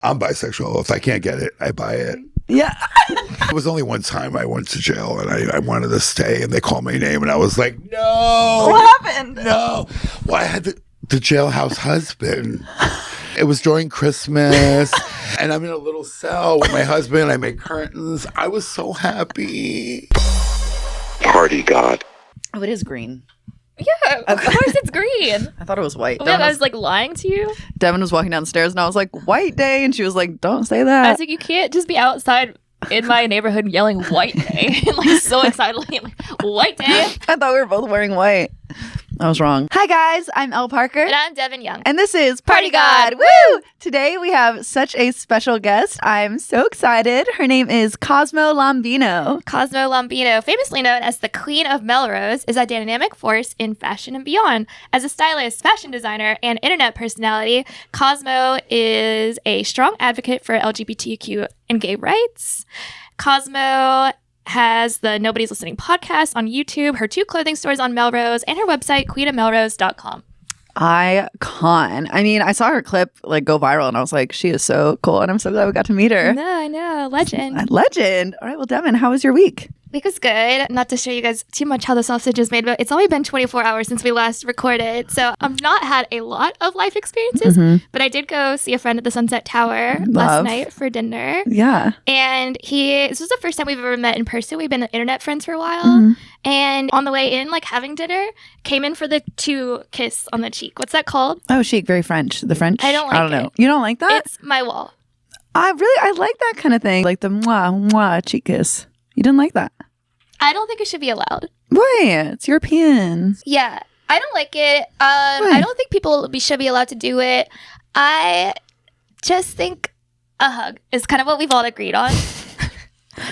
I'm bisexual. If I can't get it, I buy it. Yeah. It was only one time I went to jail and I wanted to stay and they called my name and I was like, no. What happened? No. Well, I had the jailhouse husband. It was during Christmas and I'm in a little cell with my husband. I made curtains. I was so happy. Party God. Oh, it is green. Yeah, of course it's green. I thought it was white. I was like lying to you. Devin was walking downstairs and I was like, white day. And she was like, don't say that. I was like, you can't just be outside in my neighborhood yelling white day. Like so excitedly. I'm like, white day. I thought we were both wearing white. I was wrong. Hi guys, I'm Elle Parker. And I'm Devin Young. And this is Party God. Woo! Today we have such a special guest. I'm so excited. Her name is Cosmo Lombino. Cosmo Lombino, famously known as the Queen of Melrose, is a dynamic force in fashion and beyond. As a stylist, fashion designer, and internet personality, Cosmo is a strong advocate for LGBTQ and gay rights. Cosmo has the Nobody's Listening podcast on YouTube, her 2 clothing stores on Melrose, and her website, queenofmelrose.com. Icon. I mean, I saw her clip like go viral and I was like, she is so cool. And I'm so glad we got to meet her. No, I know. Legend. A legend. All right. Well, Devin, how was your week? Week was good. Not to show you guys too much how the sausage is made, but it's only been 24 hours since we last recorded. So I've not had a lot of life experiences, but I did go see a friend at the Sunset Tower last night for dinner. Yeah. And this was the first time we've ever met in person. We've been internet friends for a while. And on the way in, like having dinner, came in for the 2 kiss on the cheek. What's that called? Oh, chic. Very French. The French? I don't know. You don't like that? It's my wall. I like that kind of thing. Like the mwah, mwah, cheek kiss. You didn't like that? I don't think it should be allowed. Why? It's European. Yeah. I don't like it. I don't think people should be allowed to do it. I just think a hug is kind of what we've all agreed on.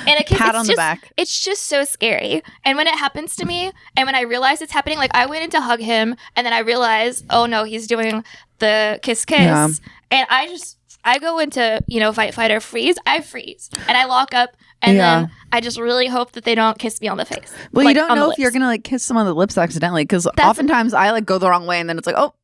And a kiss, pat on the back. It's just so scary. And when it happens to me, and when I realize it's happening, like I went in to hug him, and then I realized, oh no, he's doing the kiss. Yeah. And I go into, fight, flight, or freeze. I freeze. And I lock up, and then I just really hope that they don't kiss me on the face. Well, like, you don't know if you're going to like kiss someone on the lips accidentally, because oftentimes I like go the wrong way, and then it's like, oh,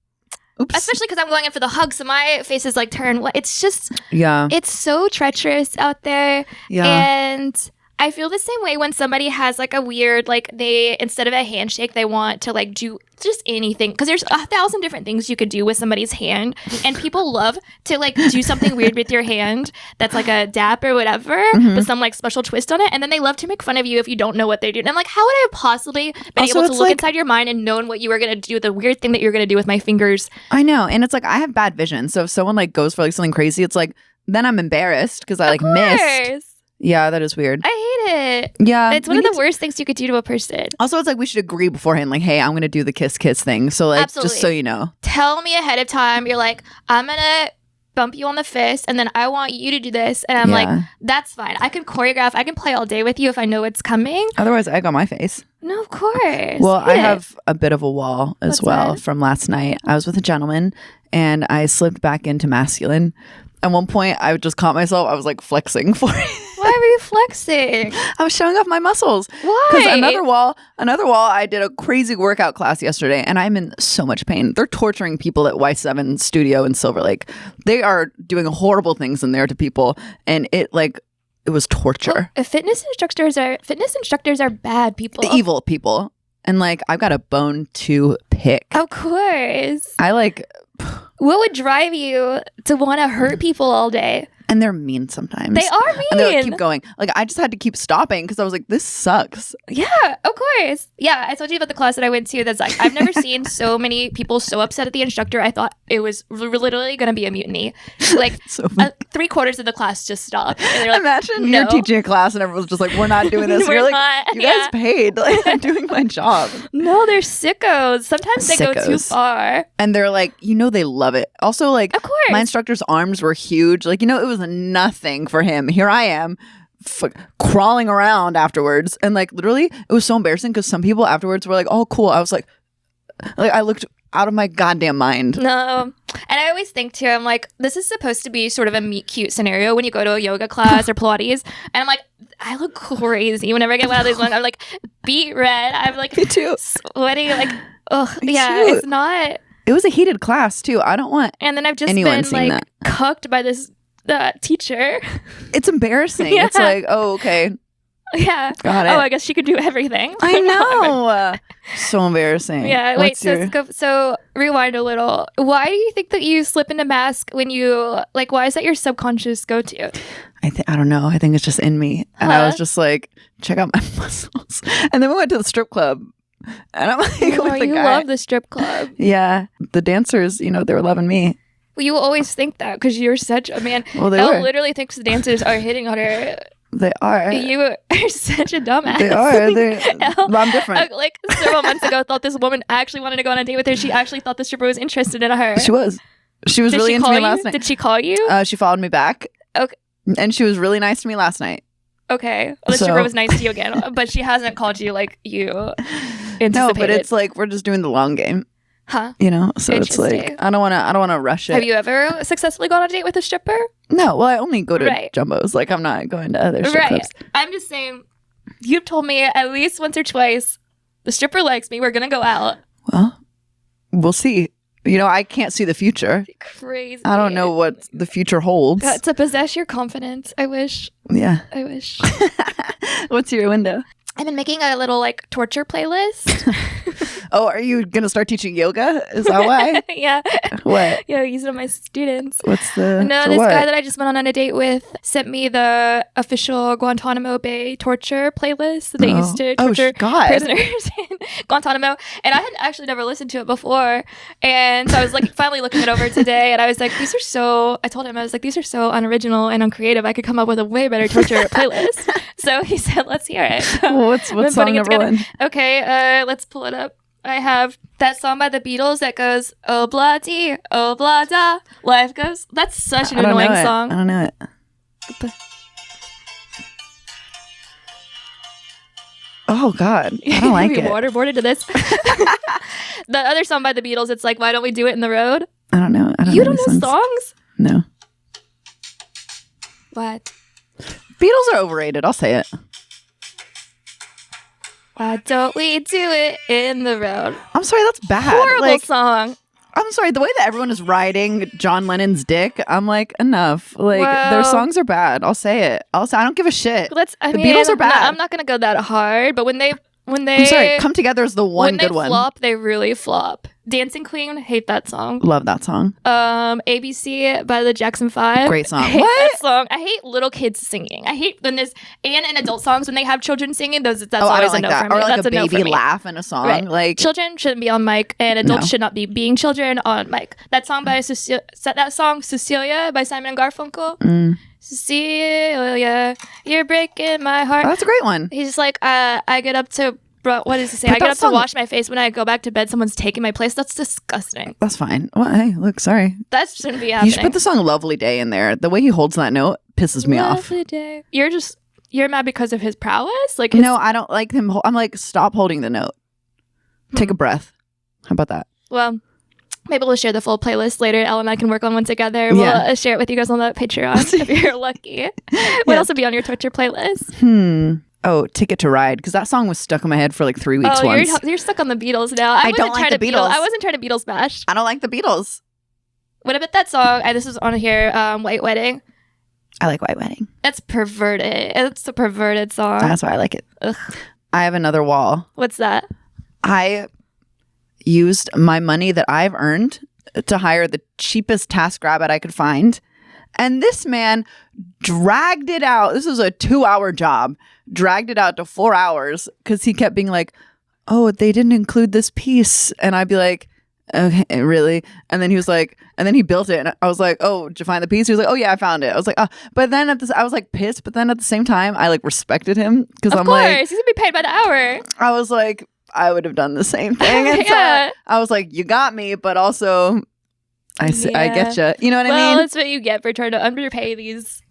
oops. Especially because I'm going in for the hug, so my face is like turned. It's just, yeah, it's so treacherous out there. Yeah. And I feel the same way when somebody has like a weird, like they, instead of a handshake, they want to like do just anything. Because there's 1,000 different things you could do with somebody's hand. And people love to like do something weird with your hand that's like a dap or whatever, with some like special twist on it. And then they love to make fun of you if you don't know what they're doing. And I'm like, how would I have possibly been able to look inside your mind and known what you were going to do, the weird thing that you're going to do with my fingers? I know. And it's like, I have bad vision. So if someone like goes for like something crazy, it's like, then I'm embarrassed because I like missed. Yeah, that is weird. I hate it. Yeah. It's one of the worst things you could do to a person. Also, it's like we should agree beforehand, like, hey, I'm going to do the kiss thing. So, like, Absolutely. Just so you know. Tell me ahead of time. You're like, I'm going to bump you on the fist, and then I want you to do this. And I'm like, that's fine. I can choreograph. I can play all day with you if I know it's coming. Otherwise, egg on my face. No, of course. Well, I have a bit of a wall as What's that? from last night. I was with a gentleman, and I slipped back into masculine. At one point, I just caught myself. I was like flexing for it. Why were you flexing? I was showing off my muscles. Why? Because another wall, I did a crazy workout class yesterday, and I'm in so much pain. They're torturing people at Y7 Studio in Silver Lake. They are doing horrible things in there to people, and it was torture. Well, fitness instructors are bad people. Evil people. And like, I've got a bone to pick. Of course. What would drive you to want to hurt people all day? And they're mean sometimes. They are mean. And they keep going. Like, I just had to keep stopping because I was like, this sucks. Yeah, of course. Yeah, I told you about the class that I went to. That's like, I've never seen so many people so upset at the instructor. I thought it was literally going to be a mutiny. Like, so 3/4 of the class just stopped. And they're like, imagine no. you're teaching a class and everyone's just like, we're not doing this. We're you're like, not. you guys paid. Like, I'm doing my job. No, they're sickos. Sometimes they go too far. And they're like, they love it. Also, like, of course. My instructor's arms were huge. Like, it was nothing for him. Here I am crawling around afterwards. And like, literally, it was so embarrassing because some people afterwards were like, oh, cool. I was like I looked out of my goddamn mind. No. And I always think too, I'm like, this is supposed to be sort of a meet cute scenario when you go to a yoga class or Pilates. And I'm like, I look crazy whenever I get one of these ones. I'm like beet red. I'm like, me too. Sweating. Like, ugh. Yeah, too. it's not. It was a heated class too. I don't want And then I've just anyone been seeing like that. cucked by this the teacher. It's embarrassing. Yeah. It's like, oh, okay. Yeah. Got it. Oh, I guess she could do everything. I know. So embarrassing. Yeah. Wait. What's your- So rewind a little. Why do you think that you slip into mask when you like? Why is that your subconscious go-to? I don't know. I think it's just in me. And I Huh? was just like, check out my muscles. And then we went to the strip club. And I'm like, Oh, with the you guy. love the strip club. Yeah. The dancers, they were loving me. Well, you always think that because you're such a man. Well, they Elle were. literally thinks the dancers are hitting on her. They are. You are such a dumbass. They are. Elle, Well, I'm different. like several months ago, thought this woman actually wanted to go on a date with her. She actually thought the stripper was interested in her. She was. She was Did really she into call me you? last night. Did she call you? She followed me back. Okay. And she was really nice to me last night. Okay. Well, the So- stripper was nice to you again, but she hasn't called you like you anticipated. No, but it's like we're just doing the long game, huh? So it's like Interesting. I don't want to rush it. Have you ever successfully gone on a date with a stripper? No, well, I only go to Right. Jumbos. Like I'm not going to other strip Right. clubs. I'm just saying. You've told me at least once or twice. The stripper likes me. We're gonna go out. Well, we'll see. I can't see the future. Crazy. I don't know what the future holds. God, to possess your confidence. I wish. Yeah. I wish. What's your window? I've been making a little like torture playlist. Oh, are you gonna start teaching yoga? Is that why? Yeah. What? Yeah, using it on my students. What's the? No, for this what? guy that I just went on a date with sent me the official Guantanamo Bay torture playlist that they Oh. used to Oh, torture God. prisoners in Guantanamo. And I had actually never listened to it before. And so I was like finally looking it over today and I was like, I told him, I was like, these are so unoriginal and uncreative. I could come up with a way better torture playlist. So he said, let's hear it. So What's I've been song putting it number together. one? Okay, let's pull it up. I have that song by the Beatles that goes, oh blah dee, oh blah da, life goes. That's such an I don't annoying know it. song. I don't know it. Oh God, I don't like We it. waterboarded to this. The other song by the Beatles, it's like, why don't we do it in the road? I don't know. I don't You know don't these know songs. songs? No. What? Beatles are overrated. I'll say it. Why don't we do it in the road? I'm sorry, that's bad. Horrible Like, song. I'm sorry, the way that everyone is riding John Lennon's dick, I'm like, enough. Like, their Well- songs are bad. I'll say it. I don't give a shit. The Beatles are bad. I'm not gonna go that hard, but when they I'm sorry, Come Together is the one when good they one. flop, they really flop. Dancing Queen, hate that song. Love that song. ABC by the Jackson 5. Great song. I hate What? that song. I hate little kids singing. I hate when there's and in adult songs when they have children singing. That's I always don't a no like that. for me. Or like That's a no baby for me. laugh in a song. Right. Like, Children shouldn't be on mic, and adults No. should not be being children on mic. That song by Cecilia by Simon and Garfunkel. Cecilia, you're breaking my heart. oh, that's a great one. He's just like, I get up to. Bro, what does he say? But I get that up song- to wash my face when I go back to bed. Someone's taking my place. That's disgusting. That's fine. Well, hey, look, sorry. That shouldn't be happening. You should put the song Lovely Day in there. The way he holds that note pisses me off. Lovely day. You're mad because of his prowess? Like his, No, I don't like him. I'm like, stop holding the note. Take a breath. How about that? Well, maybe we'll share the full playlist later. Elle and I can work on one together. We'll Yeah. share it with you guys on the Patreon if you're lucky. What Yeah. else would be on your torture playlist? Oh, Ticket to Ride, because that song was stuck in my head for like 3 weeks Oh, once. you're stuck on the Beatles now. I wasn't don't like trying the to Beatles. I wasn't trying to Beatles bash. I don't like the Beatles. What about that song? This is on here, White Wedding. I like White Wedding. That's perverted. It's a perverted song. That's why I like it. Ugh. I have another wall. What's that? I used my money that I've earned to hire the cheapest TaskRabbit I could find. And this man dragged it out. This was a 2-hour job. Dragged it out to 4 hours because he kept being like, oh, they didn't include this piece. And I'd be like, okay, really? And then he was like, and then he built it. And I was like, oh, did you find the piece? He was like, oh, yeah, I found it. I was like, oh. But then I was like pissed. But then at the same time, I like respected him because Of I'm course, like, he's gonna be paid by the hour. I was like, I would have done the same thing. And Yeah. so I was like, you got me, but also I get you. You know what I Well, mean? that's what you get for trying to underpay these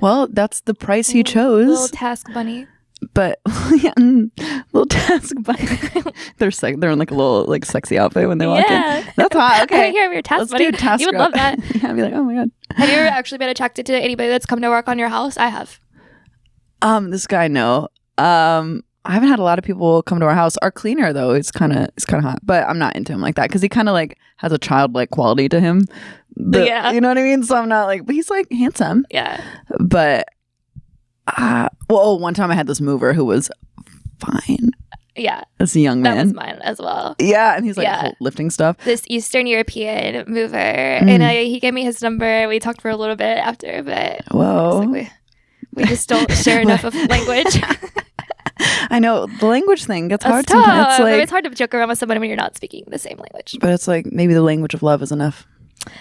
Well, that's the price he chose. little task bunny. But yeah, little task bunny. They're in like a little like sexy outfit when they walk Yeah. in. That's hot. I Okay. don't hear your task Let's bunny. do task You would Rabbit. love that. Yeah, I'd be like, oh my god. Have you ever actually been attracted to anybody that's come to work on your house? I have. This guy, no. I haven't had a lot of people come to our house. Our cleaner though is kind of hot, but I'm not into him like that because he kind of like has a childlike quality to him. Yeah. You know what I mean? So I'm not like, but he's like handsome. Yeah. But one time I had this mover who was fine. Yeah. This young man. That was mine as well. Yeah, and he's like lifting stuff. This Eastern European mover, and he gave me his number. We talked for a little bit after, but whoa, like we just don't share enough of language. I know the language thing gets That's hard tough. sometimes. Like, it's hard to joke around with somebody when you're not speaking the same language. But it's like maybe the language of love is enough.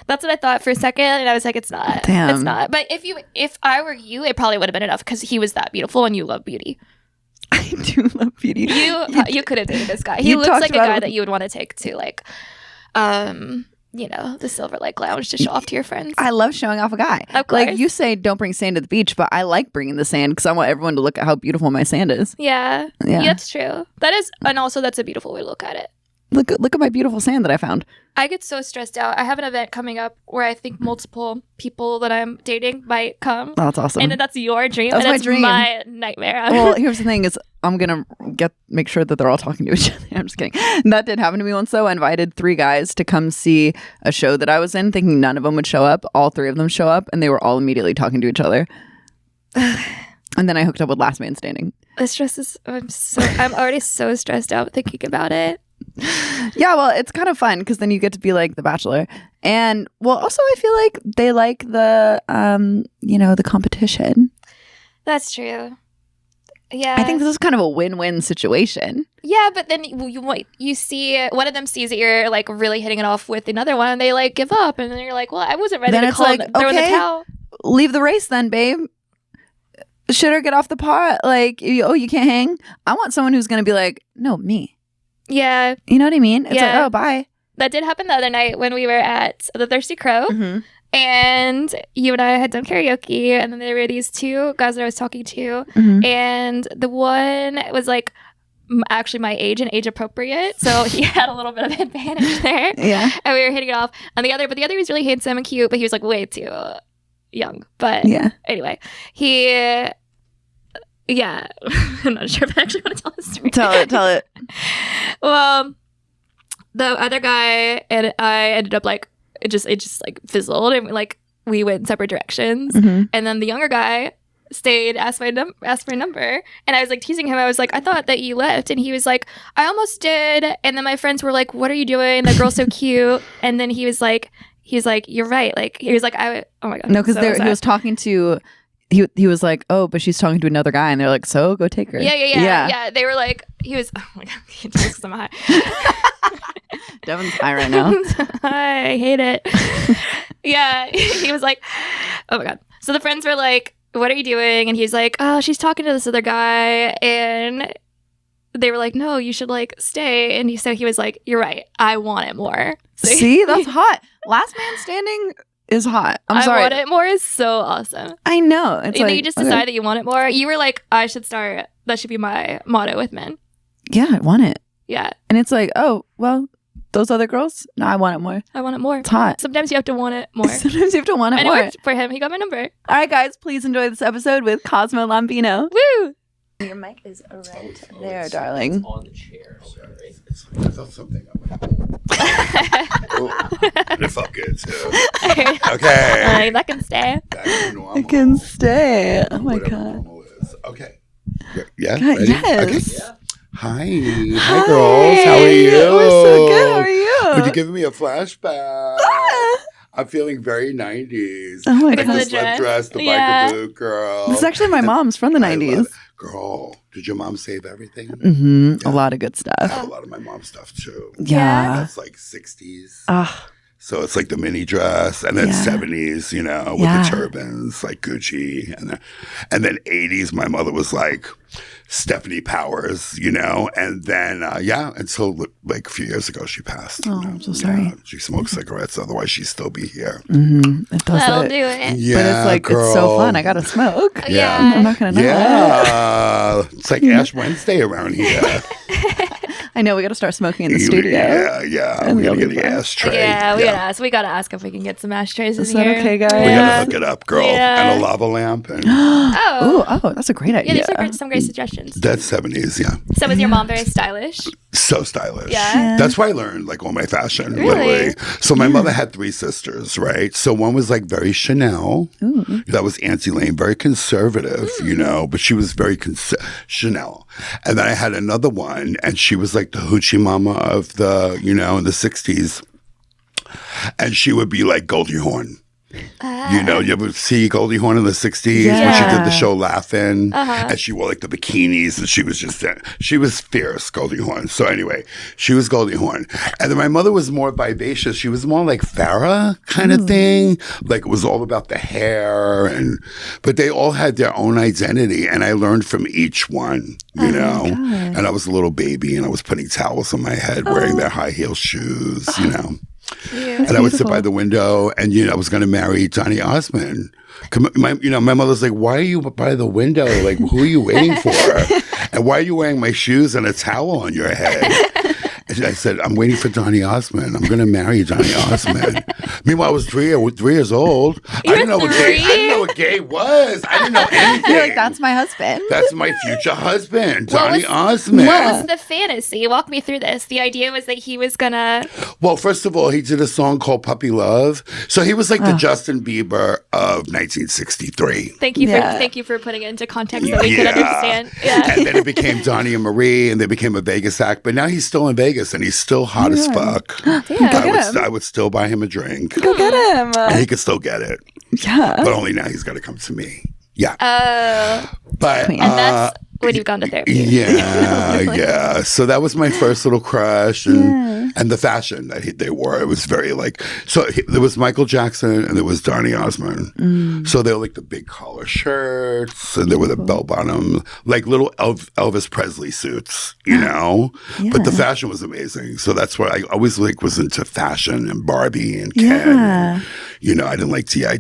That's what I thought for a second, and I was like, it's not. Damn. It's not. But if I were you, it probably would have been enough because he was that beautiful, and you love beauty. I do love beauty. You could have dated this guy. He looks like a guy that you would want to take to like, the Silver Lake Lounge to show off to your friends. I love showing off a guy. Of course. Like you say, don't bring sand to the beach, but I like bringing the sand because I want everyone to look at how beautiful my sand is. Yeah, that's true. That is, and also that's a beautiful way to look at it. Look at my beautiful sand that I found. I get so stressed out. I have an event coming up where I think multiple people that I'm dating might come. Oh, that's awesome. And that's your dream. That's and my dream. My nightmare. Well, here's the thing: is I'm gonna make sure that they're all talking to each other. I'm just kidding. That did happen to me once, though. I invited 3 guys to come see a show that I was in, thinking none of them would show up. All 3 of them show up, and they were all immediately talking to each other. And then I hooked up with Last Man Standing. The stress is. I'm already so stressed out thinking about it. Yeah, well, it's kind of fun because then you get to be like the Bachelor, and also I feel like they like the the competition. That's true. Yeah, I think this is kind of a win-win situation. Yeah, but then you see one of them sees that you're like really hitting it off with another one, and they like give up, and then you're like, well, I wasn't ready then to it's call like, throw in the okay, towel. Leave the race then, babe. Should her get off the pot? Like, you can't hang. I want someone who's going to be like, no, me. Yeah. You know what I mean? It's like, oh, bye. That did happen the other night when we were at the Thirsty Crow. Mm-hmm. And you and I had done karaoke. And then there were these 2 guys that I was talking to. Mm-hmm. And the one was like actually my age and age appropriate. So he had a little bit of advantage there. Yeah. And we were hitting it off. But the other was really handsome and cute. But he was like way too young. But anyway, yeah, I'm not sure if I actually want to tell this story. Tell it. Well, the other guy and I ended up like it just like fizzled, and like we went in separate directions. Mm-hmm. And then the younger guy stayed, asked my number, and I was like teasing him. I was like, I thought that you left, and he was like, I almost did. And then my friends were like, what are you doing? That girl's so cute. And then he was like, you're right. Like he was like, oh my god, no, because he was talking to. He was like, oh, but she's talking to another guy, and they're like, so go take her. Yeah. They were like, he was. Oh my god, because I'm high. Devin's high right now. I hate it. Yeah, he was like, oh my god. So the friends were like, what are you doing? And he's like, oh, she's talking to this other guy, and they were like, no, you should like stay. And so he was like, you're right, I want it more. So See, that's hot. Last Man Standing is hot. I'm sorry. I want it more is so awesome. I know. It's you just decide that you want it more. You were like, I should start. That should be my motto with men. Yeah, I want it. Yeah. And it's like, oh, well, those other girls? No, I want it more. I want it more. It's hot. Sometimes you have to want it more. Sometimes you have to want it and more. It worked for him. He got my number. All right, guys, please enjoy this episode with Cosmo Lombino. Woo! Your mic is right there, darling. On the chair. Sorry. I thought something. It felt good too. Okay. That can stay. Back to normal. I can stay. Oh my Whatever god. normal is. Okay. Yeah. God, Ready? yes. Okay. Hi, girls. How are you? We're so good. How are you? Would you give me a flashback? I'm feeling very 90s. Oh my like god. the slip dress, the Yeah. biker boot girl. This is actually my mom's from the I love 90s. it. Girl, did your mom save everything? Mm-hmm. Yeah. A lot of good I stuff. have a lot of my mom's stuff too. Yeah. That's like 60s. Ah, So it's like the mini dress, and then Yeah. 70s, you know, with Yeah. the turbans, like Gucci, and then 80s. My mother was like Stephanie Powers, you know, and then until like a few years ago she passed. Oh, you know? I'm so sorry. Yeah, she smoked cigarettes, otherwise she'd still be here. mm-hmm. It does That'll it. do it. Yeah, But it's like girl. it's so fun. I gotta smoke. Yeah. I'm not gonna know. Yeah, it's like Ash Wednesday around here. I know we got to start smoking in the studio. Yeah. And We gotta we'll get be the fine. ashtray. Yeah, we gotta ask if we can get some ashtrays Is in that here. okay, guys? We Yeah. gotta hook it up, girl. Yeah. And a lava lamp. And Oh, That's a great idea. yeah. These are some great suggestions. that's 70s, yeah. So was your mom very stylish? So stylish. Yeah. That's why I learned like all my fashion. Really? Literally. So my mother had 3 sisters, right? So one was like very Chanel. That was Auntie Lane, very conservative, but she was very Chanel. And then I had another one, and she was like the hoochie mama of the, in the 60s. And she would be like Goldie Hawn. You ever see Goldie Hawn in the 60s when she did the show Laugh-In? And she wore like the bikinis, and she was fierce, Goldie Hawn. So anyway, she was Goldie Hawn. And then my mother was more vivacious. She was more like Farrah kind of thing. Like it was all about the hair, but they all had their own identity. And I learned from each one, And I was a little baby, and I was putting towels on my head, wearing their high heel shoes, And I would sit by the window, and I was going to marry Johnny Osmond. My mother's like, "Why are you by the window? Like, who are you waiting for? And why are you wearing my shoes and a towel on your head?" And I said, "I'm waiting for Johnny Osmond. I'm going to marry Johnny Osmond." Meanwhile, I was 3 years old. I didn't know what gay was. I didn't know anything. You're like, that's my husband. That's my future husband, Johnny Osmond. What was the fantasy? Walk me through this. The idea was that he was gonna. Well, first of all, he did a song called Puppy Love. So he was like the Justin Bieber of 1963. Thank you for putting it into context that we could understand. Yeah. And then it became Donnie and Marie, and they became a Vegas act. But now he's still in Vegas, and he's still hot as fuck. I would still buy him a drink. Go get him. And he could still get it. Yeah. But only now he's got to come to me. Yeah. And that's when you've gone to therapy. Yeah. So that was my first little crush, and the fashion that they wore. It was very like, there was Michael Jackson and there was Donny Osmond. So they were like the big collar shirts, and they were the bell bottom, like little Elvis Presley suits, But the fashion was amazing. So that's what I always was into fashion and Barbie and Ken. I didn't like G.I.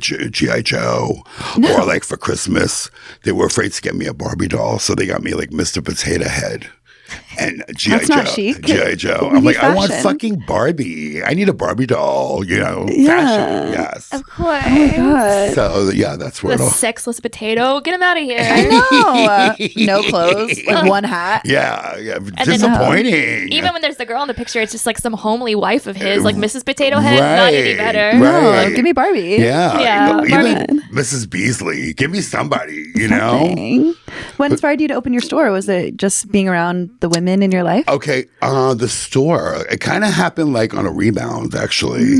Joe. Or like for Christmas, they were afraid to get me a Barbie doll, so they got me like Mr. Potato Head. And G.I. That's not chic. G.I. Joe. I'm like, I want fucking Barbie. I need a Barbie doll, fashion, yes. Of course. Oh my God. So, that's where The it all... sexless potato. Get him out of here. I know. No clothes, like one hat. Yeah. Disappointing. Even when there's the girl in the picture, it's just like some homely wife of his, like Mrs. Potato Head. Not any better. Right. No, give me Barbie. Yeah, Even Mrs. Beasley. Give me somebody, Something. What inspired you to open your store? Was it just being around the women in your life? Okay, the store, it kind of happened like on a rebound, actually.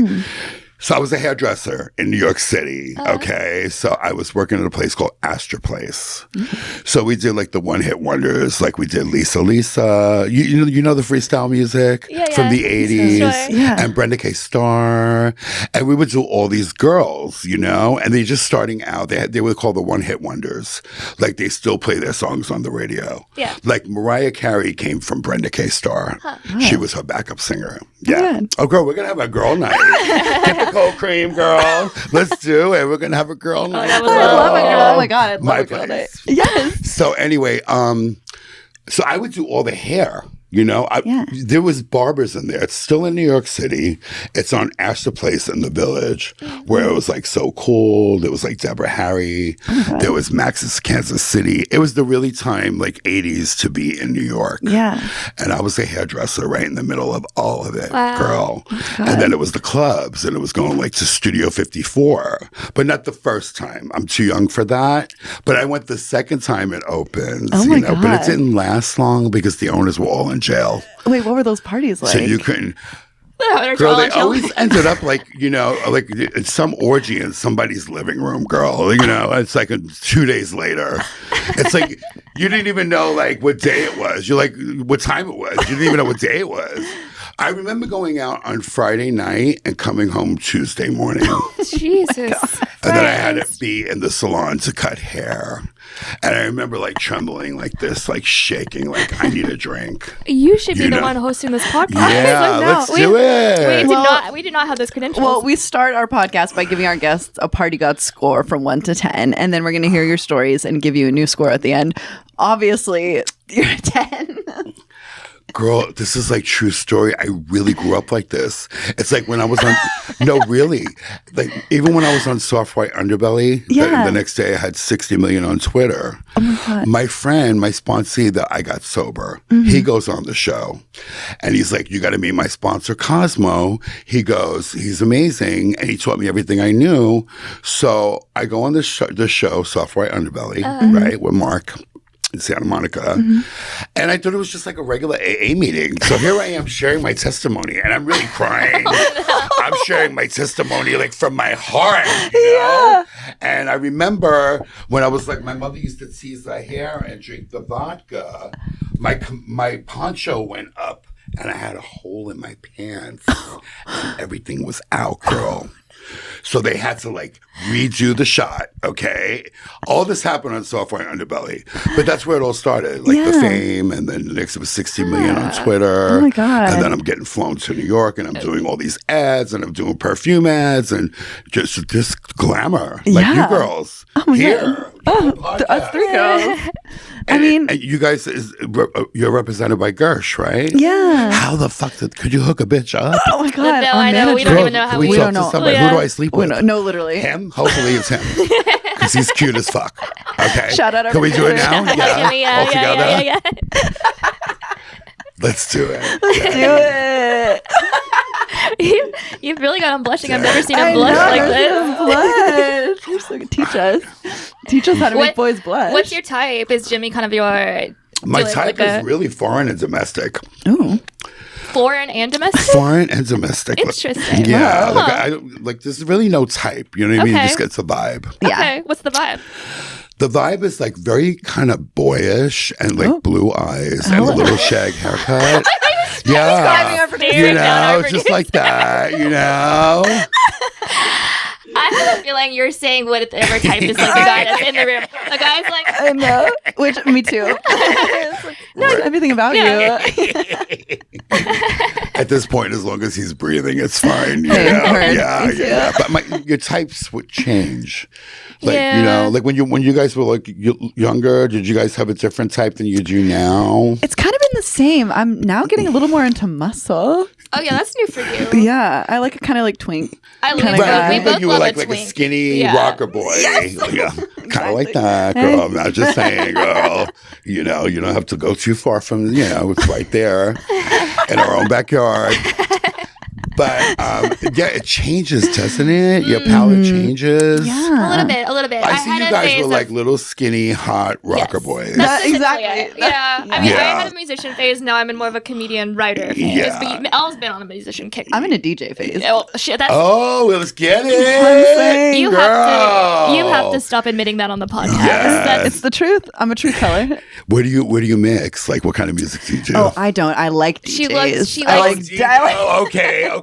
So I was a hairdresser in New York City, okay? So I was working at a place called Astor Place. So we did like the one-hit wonders, like we did Lisa Lisa. You know the freestyle music from the 80s? Sure. Yeah. And Brenda K. Starr. And we would do all these girls, and they just starting out, they were called the one-hit wonders. Like they still play their songs on the radio. Yeah. Like Mariah Carey came from Brenda K. Starr. She was her backup singer. Yeah. Good. Oh, girl, we're going to have a girl night. Get the cold cream, girl. Let's do it. We're going to have a girl night. that was I love it, girl. Oh my God. I love My a girl place. night. Yes. So anyway, so I would do all the hair. There was barbers in there. It's still in New York City. It's on Astor Place in the Village, where it was like so cool. There was like Deborah Harry. There was Max's Kansas City. It was the really time, like 80s, to be in New York. Yeah. And I was a hairdresser right in the middle of all of it, Wow. girl. And then it was the clubs, and it was going like to Studio 54, but not the first time. I'm too young for that. But I went the second time it opened, Oh my God. but it didn't last long because the owners were all in jail. Wait, what were those parties like? So you couldn't. They're Girl, they chill. always ended up like in some orgy in somebody's living room, girl. It's like 2 days later. It's like you didn't even know like what day it was. You're like, what time it was. You didn't even know what day it was. I remember going out on Friday night and coming home Tuesday morning. Jesus. And then I had to be in the salon to cut hair. And I remember like trembling like this, like shaking, like I need a drink. You should be the one hosting this podcast. Yeah, Like, no, let's do it. We did not have those credentials. Well, we start our podcast by giving our guests a Party God score from 1 to 10, and then we're going to hear your stories and give you a new score at the end. Obviously, you're a 10. Girl, this is like true story. I really grew up like this. It's like when I was on, no, really. Like even when I was on Soft White Underbelly, the next day I had 60 million on Twitter. Oh my God. My friend, my sponsee that I got sober, he goes on the show and he's like, you got to meet my sponsor, Cosmo. He goes, he's amazing. And he taught me everything I knew. So I go on the show, Soft White Underbelly, right, with Mark in Santa Monica. And I thought it was just like a regular AA meeting. So here I am sharing my testimony and I'm really crying. I'm sharing my testimony like from my heart, you know? And I remember when I was like, my mother used to tease the hair and drink the vodka. My poncho went up and I had a hole in my pants and everything was out, girl. So they had to like redo the shot, okay? All this happened on Soft White Underbelly. But that's where it all started, like the fame, and then the next it was 60 million on Twitter. Oh my God. And then I'm getting flown to New York and I'm doing all these ads and I'm doing perfume ads and just glamour. Like you girls here. Us three girls. And you guys, you're represented by Gersh, right? Yeah. How the fuck could you hook a bitch up? Oh my God. No, I know. We don't even know how we we talk don't to somebody. know. Who do I sleep with? No, literally. Him? Hopefully it's him. Because he's cute as fuck. Okay. Shout out our Can we do it now? Yeah. All together? Yeah. Let's do it. Do it. You've really got him blushing. I've never seen him blush like this. Blush. You're so good. Teach us. Teach us how to make boys blush. What's your type? Is Jimmy kind of your... My type is really foreign and domestic. Ooh. Foreign and domestic? Foreign and domestic. Interesting. Yeah. Wow. Like there's really no type. You know what I mean? You just get the vibe. Yeah. Okay. What's the vibe? The vibe is like very kind of boyish and like blue eyes and a little shag haircut. Yeah. You know, just like that, you know? I have a feeling you're saying whatever type is like the guy that's in the room. The guy's like... I know. Which, me too. No, everything about you. At this point, as long as he's breathing, it's fine. You know? Yeah. But your types would change. Like, you know, like when you guys were like younger, did you guys have a different type than you do now? It's kind of been the same. I'm now getting a little more into muscle. Oh, yeah, that's new for you. Yeah, I like a kind of like twink. I love guy. We both you were love like a a twink. skinny rocker boy. Yes. Yeah, kind of like that, girl. I'm not just saying, girl. You know, you don't have to go too far from, it's right there in our own backyard. But yeah, it changes, doesn't it? Your palate changes. Yeah. A little bit. I see you guys were like little skinny, hot rocker boys. That's exactly it. Yeah. I mean, I had a musician phase. Now I'm in more of a comedian writer phase. Yeah. But Elle's been on a musician kick. I'm in a DJ phase. Oh, shit. That's... Oh, let's get it. You have to stop admitting that on the podcast. Yes. It's the truth. I'm a truth teller. Where do you mix? Like, what kind of music do you do? Oh, I don't. I like DJs. She likes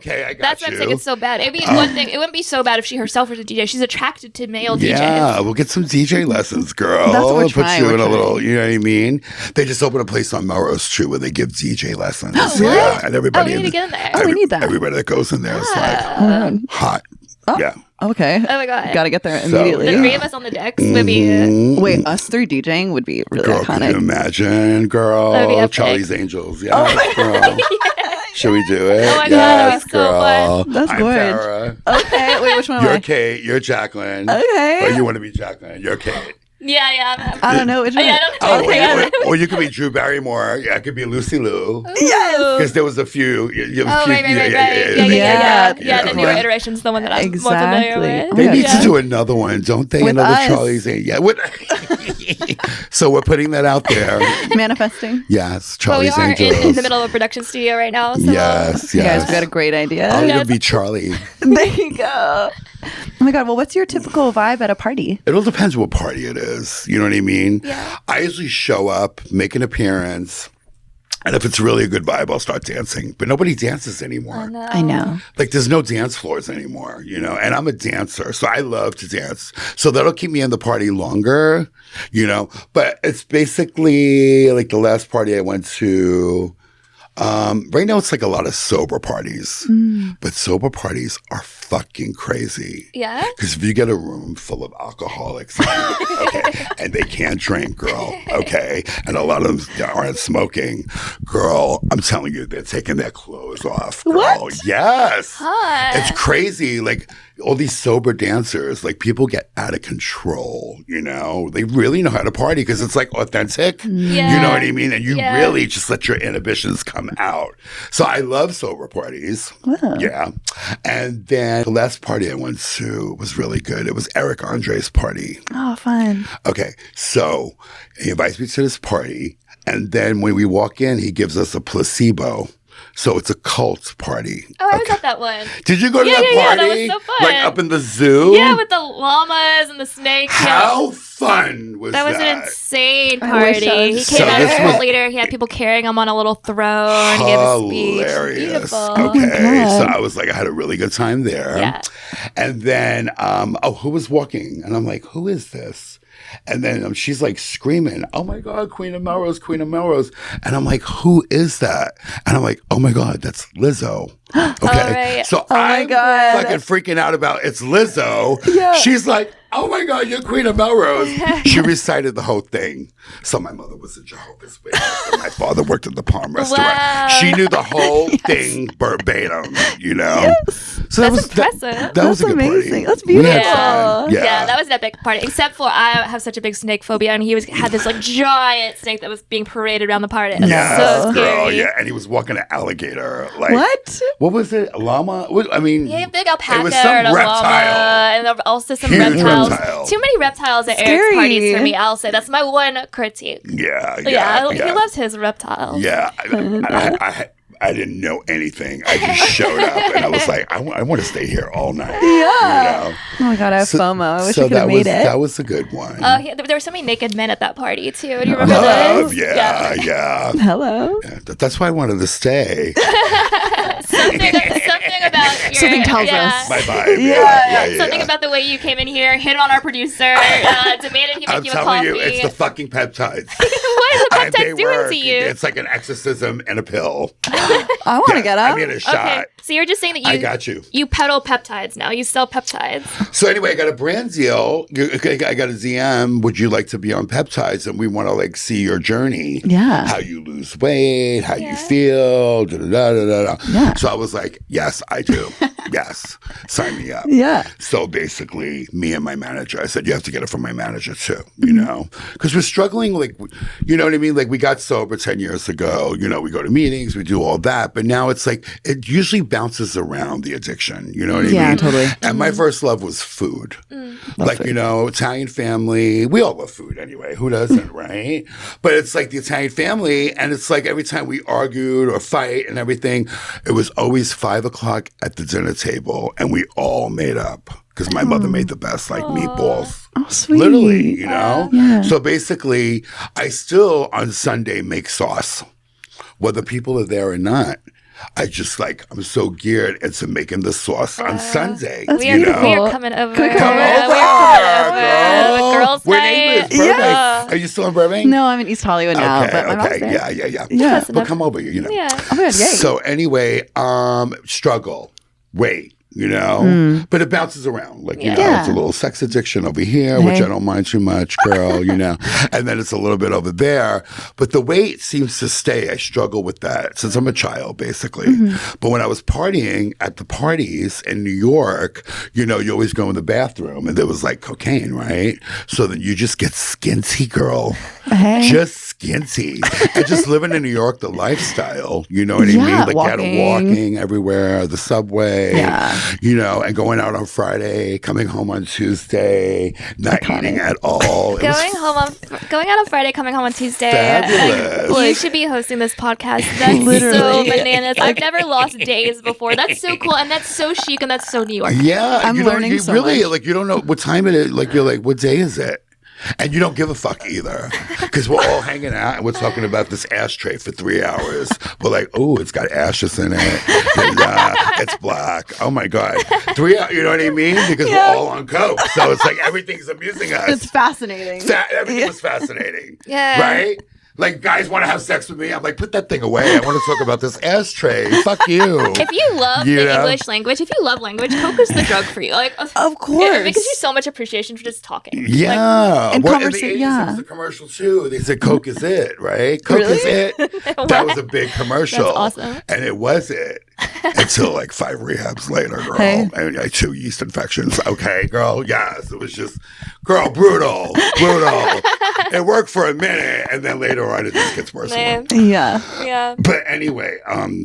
okay, I got That's you. what I'm saying. It's so bad. It'd be one thing. It wouldn't be so bad if she herself was a DJ. She's attracted to male DJs. Yeah, we'll get some DJ lessons, girl. That's what we're Put trying. you in a little, you know what I mean? They just opened a place on Melrose, too, where they give DJ lessons. What? Yeah, and everybody. We need to get in there. We need that. Everybody that goes in there is like hot. Oh. Yeah. Okay. Oh my God. Gotta get there So, immediately. The three of us on the decks would be... Wait, us three DJing would be really Girl, can you iconic. imagine, girl? That'd be epic. Charlie's Angels. Yeah, girl. Should we do it? Oh my God, yes, that'd be so fun. That's I'm gorgeous. Farrah. Okay, wait, which one am You're I? Kate. You're Jacqueline. Okay. Or you want to be Jacqueline. You're Kate. Yeah. I don't know which one. Yeah, I don't know. Or you could be Drew Barrymore. Yeah, it could be Lucy Liu. Yes. Because there was a few. Right. Yeah, Yeah, the newer iteration's the one that I'm more familiar with. They need to do another one, don't they? With Another us. Charlie's Angels. Yeah. So we're putting that out there. Manifesting. Yes, Well, we Charlie's are Angels. in the middle of a production studio right now. So Yes. You guys, we got a great idea. I'm going to be Charlie. There you go. Oh my God. Well, what's your typical vibe at a party? It all depends what party it is. You know what I mean? Yeah. I usually show up, make an appearance, and if it's really a good vibe, I'll start dancing. But nobody dances anymore. I know. Like there's no dance floors anymore, and I'm a dancer, so I love to dance. So that'll keep me in the party longer, But it's basically like the last party I went to, Right now it's like a lot of sober parties, but sober parties are fucking crazy. Yeah. Because if you get a room full of alcoholics, okay, and they can't drink, girl, okay, and a lot of them aren't smoking, girl, I'm telling you, they're taking their clothes off, girl. What? Yes. Hot. It's crazy. Like all these sober dancers, like people get out of control, you know? They really know how to party because it's like authentic. Yeah. You know what I mean? And you Yeah. really just let your inhibitions come out. So I love sober parties. Wow. Yeah. And then the last party I went to was really good. It was Eric Andre's party. Oh, fun. Okay. So he invites me to this party. And then when we walk in, he gives us a placebo. So it's a cult party. Oh, I was at that one. Did you go to that Yeah, party? that was so fun. Like up in the zoo? Yeah, with the llamas and the snakes. How fun was that? That was an insane I wish I party. was- He came So out this a was- bit later. He had people carrying him on a little throne. He gave a speech. Hilarious. Beautiful. Okay. God. So I was like, I had a really good time there. Yeah. And then, who was walking? And I'm like, who is this? And then she's like screaming, oh my God, Queen of Melrose, Queen of Melrose. And I'm like, who is that? And I'm like, oh my God, that's Lizzo. Okay. right. So my I'm God. fucking freaking out about it's Lizzo. Yeah. She's like, oh my God, you're Queen of Melrose. She recited the whole thing. So my mother was a Jehovah's Witness and my father worked at the Palm restaurant. Wow. She knew the whole thing verbatim, you know? So That's that was impressive. That was a That's good party. amazing. That's We had beautiful. fun. Yeah, that was an epic party. Except for I have such a big snake phobia, and he had this like giant snake that was being paraded around the party. It was Yes, so girl, scary. yeah. And he was walking an alligator. Like, What? What was it? A llama? I mean, Yeah, a big alpaca it was some and a reptile. llama, and there were also some Huge reptiles. reptile. Too many reptiles at Scary. Eric's parties for me. I'll say that's my one critique. Yeah, He loves his reptiles. Yeah, I didn't know anything. I just showed up and I was like, I want to stay here all night. Yeah. You know? Oh my God, I have FOMO. I wish I could that have was made it. that was a good one. There were so many naked men at that party too. Do you remember Love, those? yeah. Hello. Yeah, that's why I wanted to stay. Something about your, Something tells us. My vibe. Yeah. Something about the way you came in here, hit on our producer, demanded he make I'm you a telling coffee. you, it's the fucking peptides. what is the And they peptides doing work. to you? It's like an exorcism and a pill. I want to get up. I mean, a shot. Okay, so you're just saying that I got you. You peddle peptides now. You sell peptides. So anyway, I got a brand deal. I got a DM. Would you like to be on peptides? And we want to like see your journey. Yeah. How you lose weight, how Yeah. you feel. Da, da, da, da, da. Yeah. So I was like, yes, I do. Yes, sign me up. Yeah. So basically, me and my manager, I said, you have to get it from my manager too, you know? Because we're struggling, like, you know what I mean? Like, we got sober 10 years ago. You know, we go to meetings, we do all that. But now it's like, it usually bounces around the addiction. You know what I Yeah, mean? totally. And my first love was food. Like, food. you know, Italian family, we all love food anyway. Who doesn't, right? But it's like the Italian family, and it's like every time we argued or fight and everything, it was always 5 o'clock at the dinner table, and we all made up because my mother made the best, like meatballs. Oh, sweet. Literally, you know? Yeah. So basically, I still on Sunday make sauce, whether people are there or not. I just like, I'm so geared into making the sauce on Sunday. That's We are, you know? we are coming over. Come Come over. over, We are coming over. girl. Girls' We're night. neighbors. Burbank. Yeah. Are you still in Burbank? No, I'm in East Hollywood now, Okay, but my mom's okay. there. Yeah. Yeah. But come over, you know. Yeah. Oh my God, yay. So anyway, struggle, weight, you know, but it bounces around. Like, you know, Yeah. it's a little sex addiction over here, which Hey. I don't mind too much, girl, you know, and then it's a little bit over there. But the weight seems to stay. I struggle with that since I'm a child, basically. But when I was partying at the parties in New York, you know, you always go in the bathroom and there was like cocaine, right? So then you just get skinty, girl. Hey. Just skinty. And just living in New York, the lifestyle, you know what I Yeah, mean? Like walking. walking everywhere, the subway, Yeah. you know, and going out on Friday, coming home on Tuesday, not eating at all. It was Going out on Friday, coming home on Tuesday. fabulous. You should be hosting this podcast. That's so Literally. bananas. I've never lost days before. That's so cool, and that's so chic, and that's so New York. Yeah, I'm you don't, learning you so really much. like you don't know what time it is. Like you're like, what day is it? And you don't give a fuck either because we're all hanging out and we're talking about this ashtray for 3 hours. We're like, oh, it's got ashes in it. And, it's black. Oh my God. 3 hours, you know what I mean? Because we're all on coke. So it's like everything amusing us. It's fascinating. Everything was fascinating. Yeah. Right? Like, guys want to have sex with me. I'm like, put that thing away. I want to talk about this ashtray. Fuck you. If you love the English language, if you love language, Coke is the drug for you. Like, of course. It gives you so much appreciation for just talking. Yeah. And in the 80s, it was a commercial too. They said Coke is it, right? Coke is it. That was a big commercial. That's awesome. And it was it. Until like 5 rehabs later, girl. Hey. And 2 yeast infections. Okay, girl. Yes. It was just, girl, brutal. It worked for a minute. And then later on, it just gets worse. Yeah. But anyway,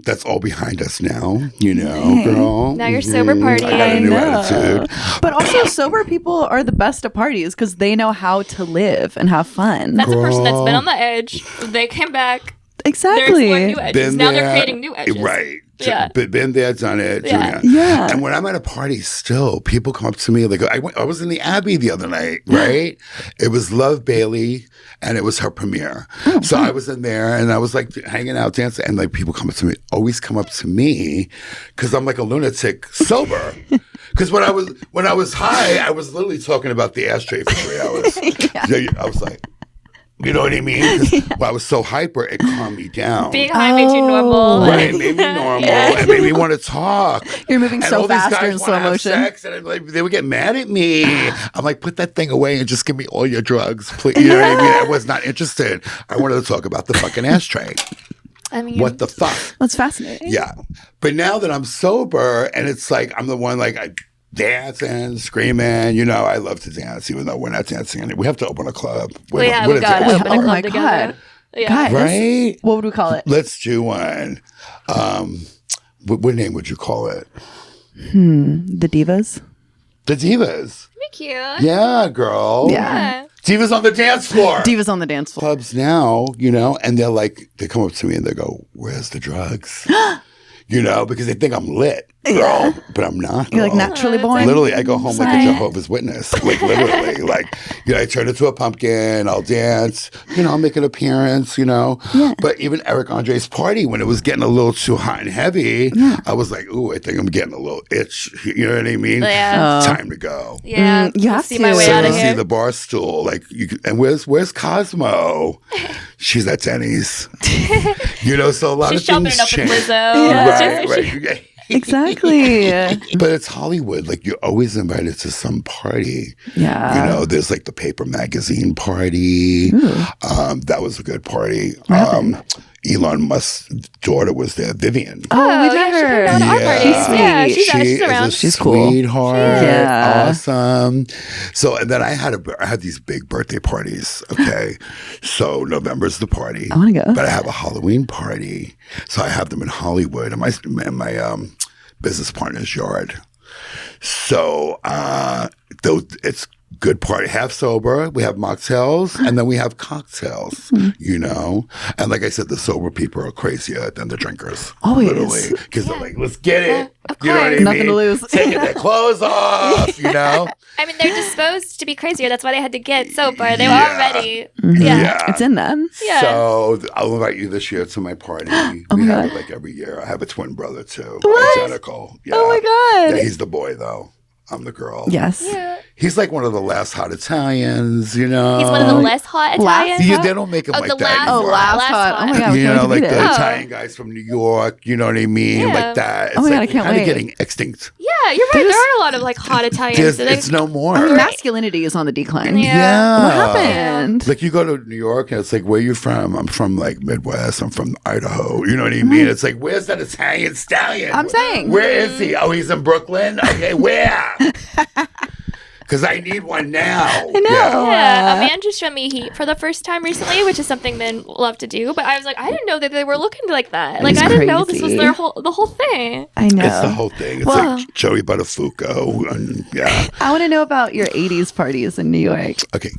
that's all behind us now, girl. Now you're sober partying. I got a new attitude. But also, sober people are the best at parties because they know how to live and have fun. That's a person that's been on the edge. They came back. Exactly. They're exploring new edges. Now they're creating new edges. Right. Yeah. Been there, done it. Yeah. And when I'm at a party still, people come up to me like, I was in the Abbey the other night, right? It was Love Bailey and it was her premiere. So I was in there and I was like hanging out, dancing, and like people always come up to me because I'm like a lunatic sober. Because when I was high, I was literally talking about the ashtray for 3 hours. I was like, you know what I mean? Because I was so hyper, it calmed me down. Being high made you normal. Right, made me normal. It made me want to talk. You're moving and so all fast these guys or in slow wanna have motion. Sex, and they would get mad at me. I'm like, put that thing away and just give me all your drugs, please. You know what I mean? I was not interested. I wanted to talk about the fucking ashtray. I mean, what the fuck? That's fascinating. Yeah. But now that I'm sober, and it's like I'm the one like dancing, screaming. I love to dance, even though we're not dancing. We have to open a club. we got to open a club together. Yeah. Guys, right? What would we call it? Let's do one. What name would you call it? The Divas. The Divas. Be cute. Yeah, girl. Yeah. Divas on the dance floor. Divas on the dance floor. Clubs now, and they come up to me and they go, "Where's the drugs?" Because they think I'm lit, girl, but I'm not. Girl. You're like naturally born. Literally, I go home like a Jehovah's Witness. Like literally, like I turn into a pumpkin. I'll dance. I'll make an appearance. Yeah. But even Eric Andre's party, when it was getting a little too hot and heavy, I was like, "Ooh, I think I'm getting a little itch." You know what I mean? Yeah. Time to go. Yeah. You have see to. my way So out of you here. see the bar stool, like and where's Cosmo? She's at Denny's. So a lot She's of shopping things up with change. Lizzo. Right. Exactly. But it's Hollywood. Like you're always invited to some party. Yeah. There's like the paper magazine party. That was a good party. Elon Musk's daughter was there, Vivian. Oh, we met she came her. down to our party. Yeah, She she's around. is a She's cool. sweetheart. Yeah. Awesome. So, and then I had these big birthday parties. Okay. So November's the party. I want to go. But I have a Halloween party. So I have them in Hollywood in my business partner's yard. So it's good party. Half sober. We have mocktails and then we have cocktails, And like I said, the sober people are crazier than the drinkers. Always. Literally. Because they're like, let's get it. Of You know what I course. mean? Nothing to lose. Taking their clothes off, I mean, they're disposed to be crazier. That's why they had to get sober. They were Yeah. already. Yeah. It's in them. Yeah. So I'll invite you this year to my party. Oh We my have God. it like every year. I have a twin brother too. What? Identical. Yeah. Oh my God. Yeah, he's the boy though. I'm the girl. Yes. Yeah. He's like one of the last hot Italians, He's one of the less hot Italians. Yeah, they don't make him Oh, like the that last- anymore. Oh, last Last hot. hot. Oh my God. You know, like the it. Italian guys from New York, you know what I mean? Yeah. Like that. It's Oh my God, like I can't kind wait. of getting extinct. Yeah, you're right. There are a lot of like hot Italians. It's no more. I mean, masculinity is on the decline. Yeah. What happened? Like you go to New York and it's like, where you from? I'm from like Midwest. I'm from Idaho. You know what I mean? It's like, where's that Italian stallion? I'm saying. Where is he? Oh, he's in Brooklyn? Okay, where? Because I need one now. I know. Yeah, a man just showed me heat for the first time recently, which is something men love to do. But I was like, I didn't know that they were looking like that. Like, It's I didn't know this was crazy. the whole thing. I know. It's the whole thing. It's Well- like Joey Buttafuoco. And, yeah. I want to know about your 80s parties in New York. Okay.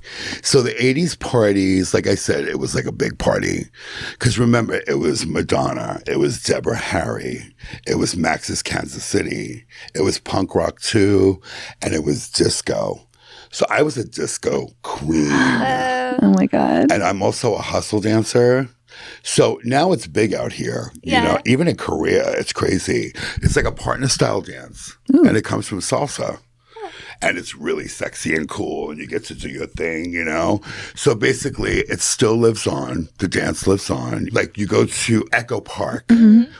So the 80s parties, like I said, it was like a big party. Because remember, it was Madonna. It was Deborah Harry. It was Max's Kansas City. It was punk rock too. And it was disco. So I was a disco queen. Oh my God. And I'm also a hustle dancer. So now it's big out here. You Yeah. know, even in Korea, it's crazy. It's like a partner style dance. And it comes from salsa. and it's really sexy and cool, and you get to do your thing, you know? So basically, it still lives on. The dance lives on. Like, you go to Echo Park,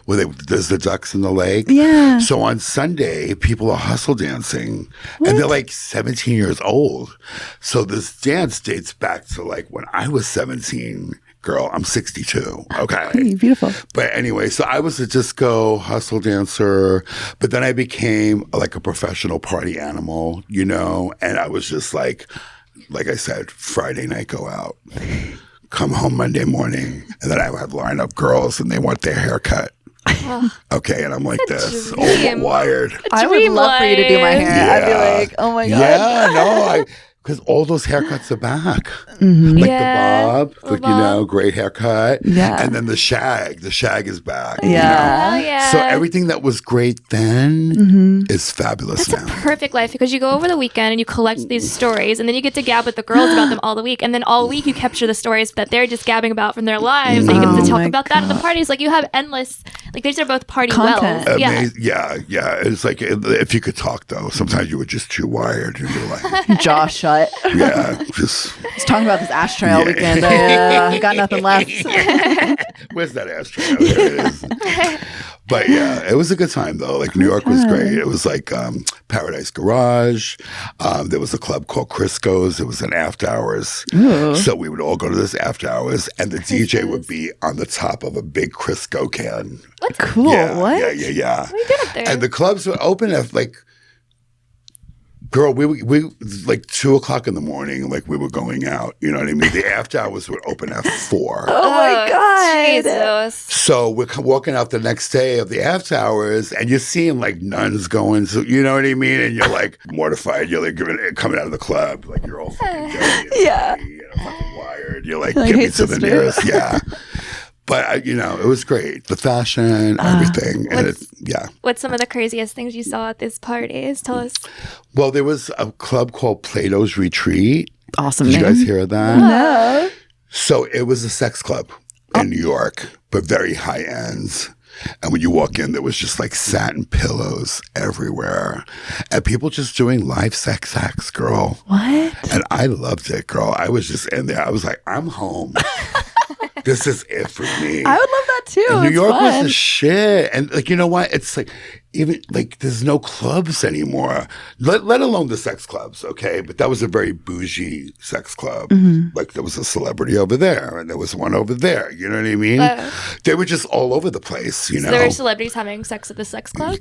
where there's the ducks in the lake. Yeah. So on Sunday, people are hustle dancing, and they're like 17 years old. So this dance dates back to like when I was 17. Girl, I'm 62. Okay. Hey, beautiful. But anyway, so I was a disco hustle dancer, but then I became like a professional party animal, you know, and I was just like I said, Friday night go out, come home Monday morning, and then I would line up girls and they want their hair cut. Okay, and I'm like this, all wired. I would love for you to do my hair. I'd be like, oh my God. Yeah, no, because all those haircuts are back. Like the bob, you know, great haircut. Yeah. And then the shag. The shag is back. Yeah. You know? Oh, yeah. So everything that was great then is fabulous That's now. a perfect life because you go over the weekend and you collect these stories and then you get to gab with the girls about them all the week. And then all week you capture the stories that they're just gabbing about from their lives. And you get to talk about that at the parties. Like you have endless, like these are both party Content. wells. Yeah. It's like if you could talk though, sometimes you were just too wired and you're like, Jaw shut. yeah, just. Just talking about this ashtray all weekend. I got nothing left. Where's that ashtray? There it is. But yeah, it was a good time though. Like New York was great. It was like Paradise Garage. There was a club called Crisco's. It was an after hours. Ooh. So we would all go to this after hours, and the DJ would be on the top of a big Crisco can. What? Cool. Yeah, What? Yeah. What are you doing up there? And the clubs would open at like. Girl, we like 2:00 in the morning, like we were going out. You know what I mean? The after hours would open at 4. Oh my God. Jesus. So we're walking out the next day of the after hours, and you're seeing like nuns going. So you know what I mean? And you're like mortified. You're like coming out of the club, like you're all fucking dirty, Yeah. fucking wired. You're like, Like, get me hey, to the sister. nearest, yeah. But you know, it was great. The fashion, everything, and What's some of the craziest things you saw at these parties? Tell us. Well, there was a club called Plato's Retreat. Awesome Did you name. guys hear of that? No. So it was a sex club in New York, but very high ends. And when you walk in, there was just like satin pillows everywhere. And people just doing live sex acts, girl. What? And I loved it, girl. I was just in there. I was like, I'm home. This is it for me. I would love that too. And New It's York fun. was the shit. And like, you know what? It's like, even like, there's no clubs anymore, let alone the sex clubs, okay? But that was a very bougie sex club. Like, there was a celebrity over there, and there was one over there. You know what I mean? They were just all over the place, you know? There were celebrities having sex at the sex club?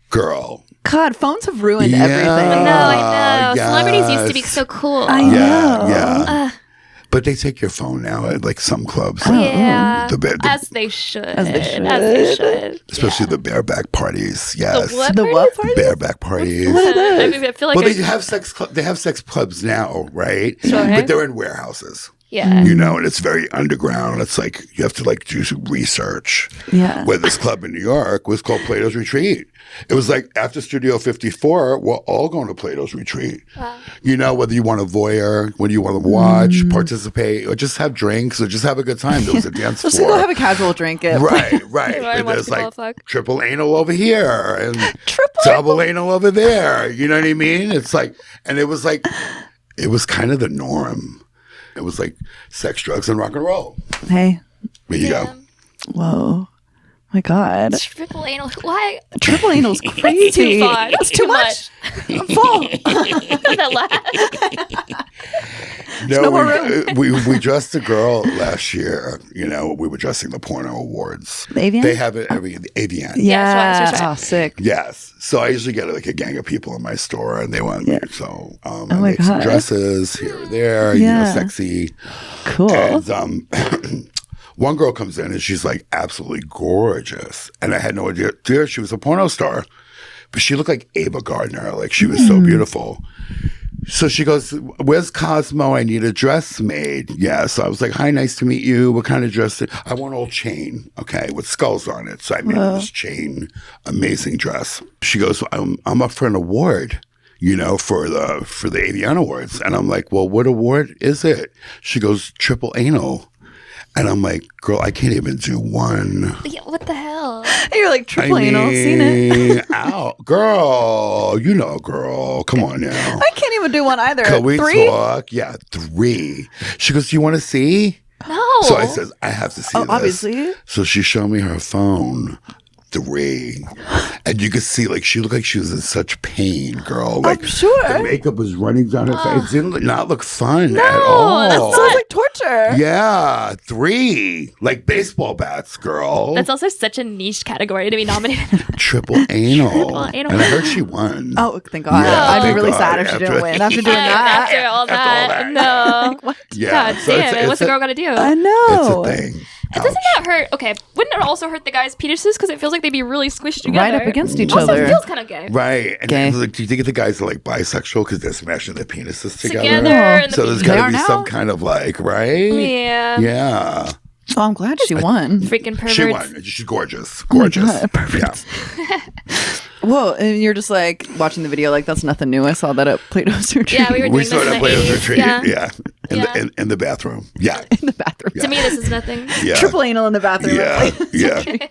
Girl. God, phones have ruined Yeah. everything. No, I know. Celebrities used to be yes. so cool. I know. Yeah. But they take your phone now at like some clubs. Yeah. The As they should. As they should. especially the bareback parties. Yes. The what? The what parties? party? Bareback parties. What are those? I mean, I feel like Well, I- they have sex clubs now, right? Sure. But they're in warehouses. yeah. You know, and it's very underground. It's like you have to like do some research. Yeah. Where this club in New York was called Plato's Retreat. It was like after Studio 54, we're all going to Plato's Retreat. Wow. You know, whether you want to voyeur, whether you want to watch, participate, or just have drinks, or just have a good time. There was a dance Just floor. to go have a casual drink. At Right. Everyone And wants there's to go like fuck. triple anal over here and Triple double anal over there. You know what I mean? It's like, and it was kind of the norm. It was like sex, drugs, and rock and roll. Hey. There you go. Whoa. My God. Triple anal. Why? Triple anal's crazy. Too far. That's too much. I'm full. That laugh. No, more room. we dressed a girl last year. You know, we were dressing the porno awards. The Avian? They have it every AVN. Yeah. that's right. Oh, sick. Yes. So I usually get like a gang of people in my store, and they want me. So I my make some God. dresses here or there. You know, Yeah. sexy. Cool. And one girl comes in and she's like absolutely gorgeous. And I had no idea she was a porno star, but she looked like Ava Gardner. Like she was so beautiful. So she goes, "Where's Cosmo? I need a dress made." Yeah. So I was like, "Hi, nice to meet you. What kind of dress?" I want all chain, okay, with skulls on it. So I made this chain, amazing dress. She goes, I'm up for an award, you know, for the AVN Awards. And I'm like, "Well, what award is it?" She goes, "Triple anal." And I'm like, "Girl, I can't even do one." Yeah, what the hell? hell? You're like triple anal. Seen it. Ow, girl. You know, girl. Come on now. I can't even do one either. Can we 3? talk? Yeah, 3. She goes, "Do you want to see?" No. So I says, "I have to see this." Obviously. So she showed me her phone. 3. And you could see, like, she looked like she was in such pain, girl. Like, I'm sure. the makeup was running down her face. It did not look fun at that all. Sounds like torture. Yeah, 3. Like baseball bats, girl. That's also such a niche category to be nominated. Triple anal. Triple anal. And I heard she won. Oh, thank God. Yeah, I'd be thank really God. sad if she didn't win after doing that. After all After all that. that. No. Yeah. God so damn it. What's a girl got to do? I know. It's a thing. Doesn't that hurt? Okay, wouldn't it also hurt the guys' penises? Because it feels like they'd be really squished together. Right up against each also, other. it feels kind of gay. Right. And Gay. like, do you think the guys are like bisexual because they're smashing their penises together? And So there's They got to are be now. some kind of like, right? Yeah. Yeah. Oh, I'm glad she won. Freaking perverts. She won. She's gorgeous. Gorgeous. God, perfect. Yeah. Whoa, and you're just like watching the video like that's nothing new. I saw that at Plato's Retreat. Yeah, we were We doing saw this that in play the as a 80s. retreat. Yeah. Yeah. Yeah. In the bathroom. Yeah. in the bathroom. To me, this is nothing. Yeah. Triple anal in the bathroom. Yeah. Yeah.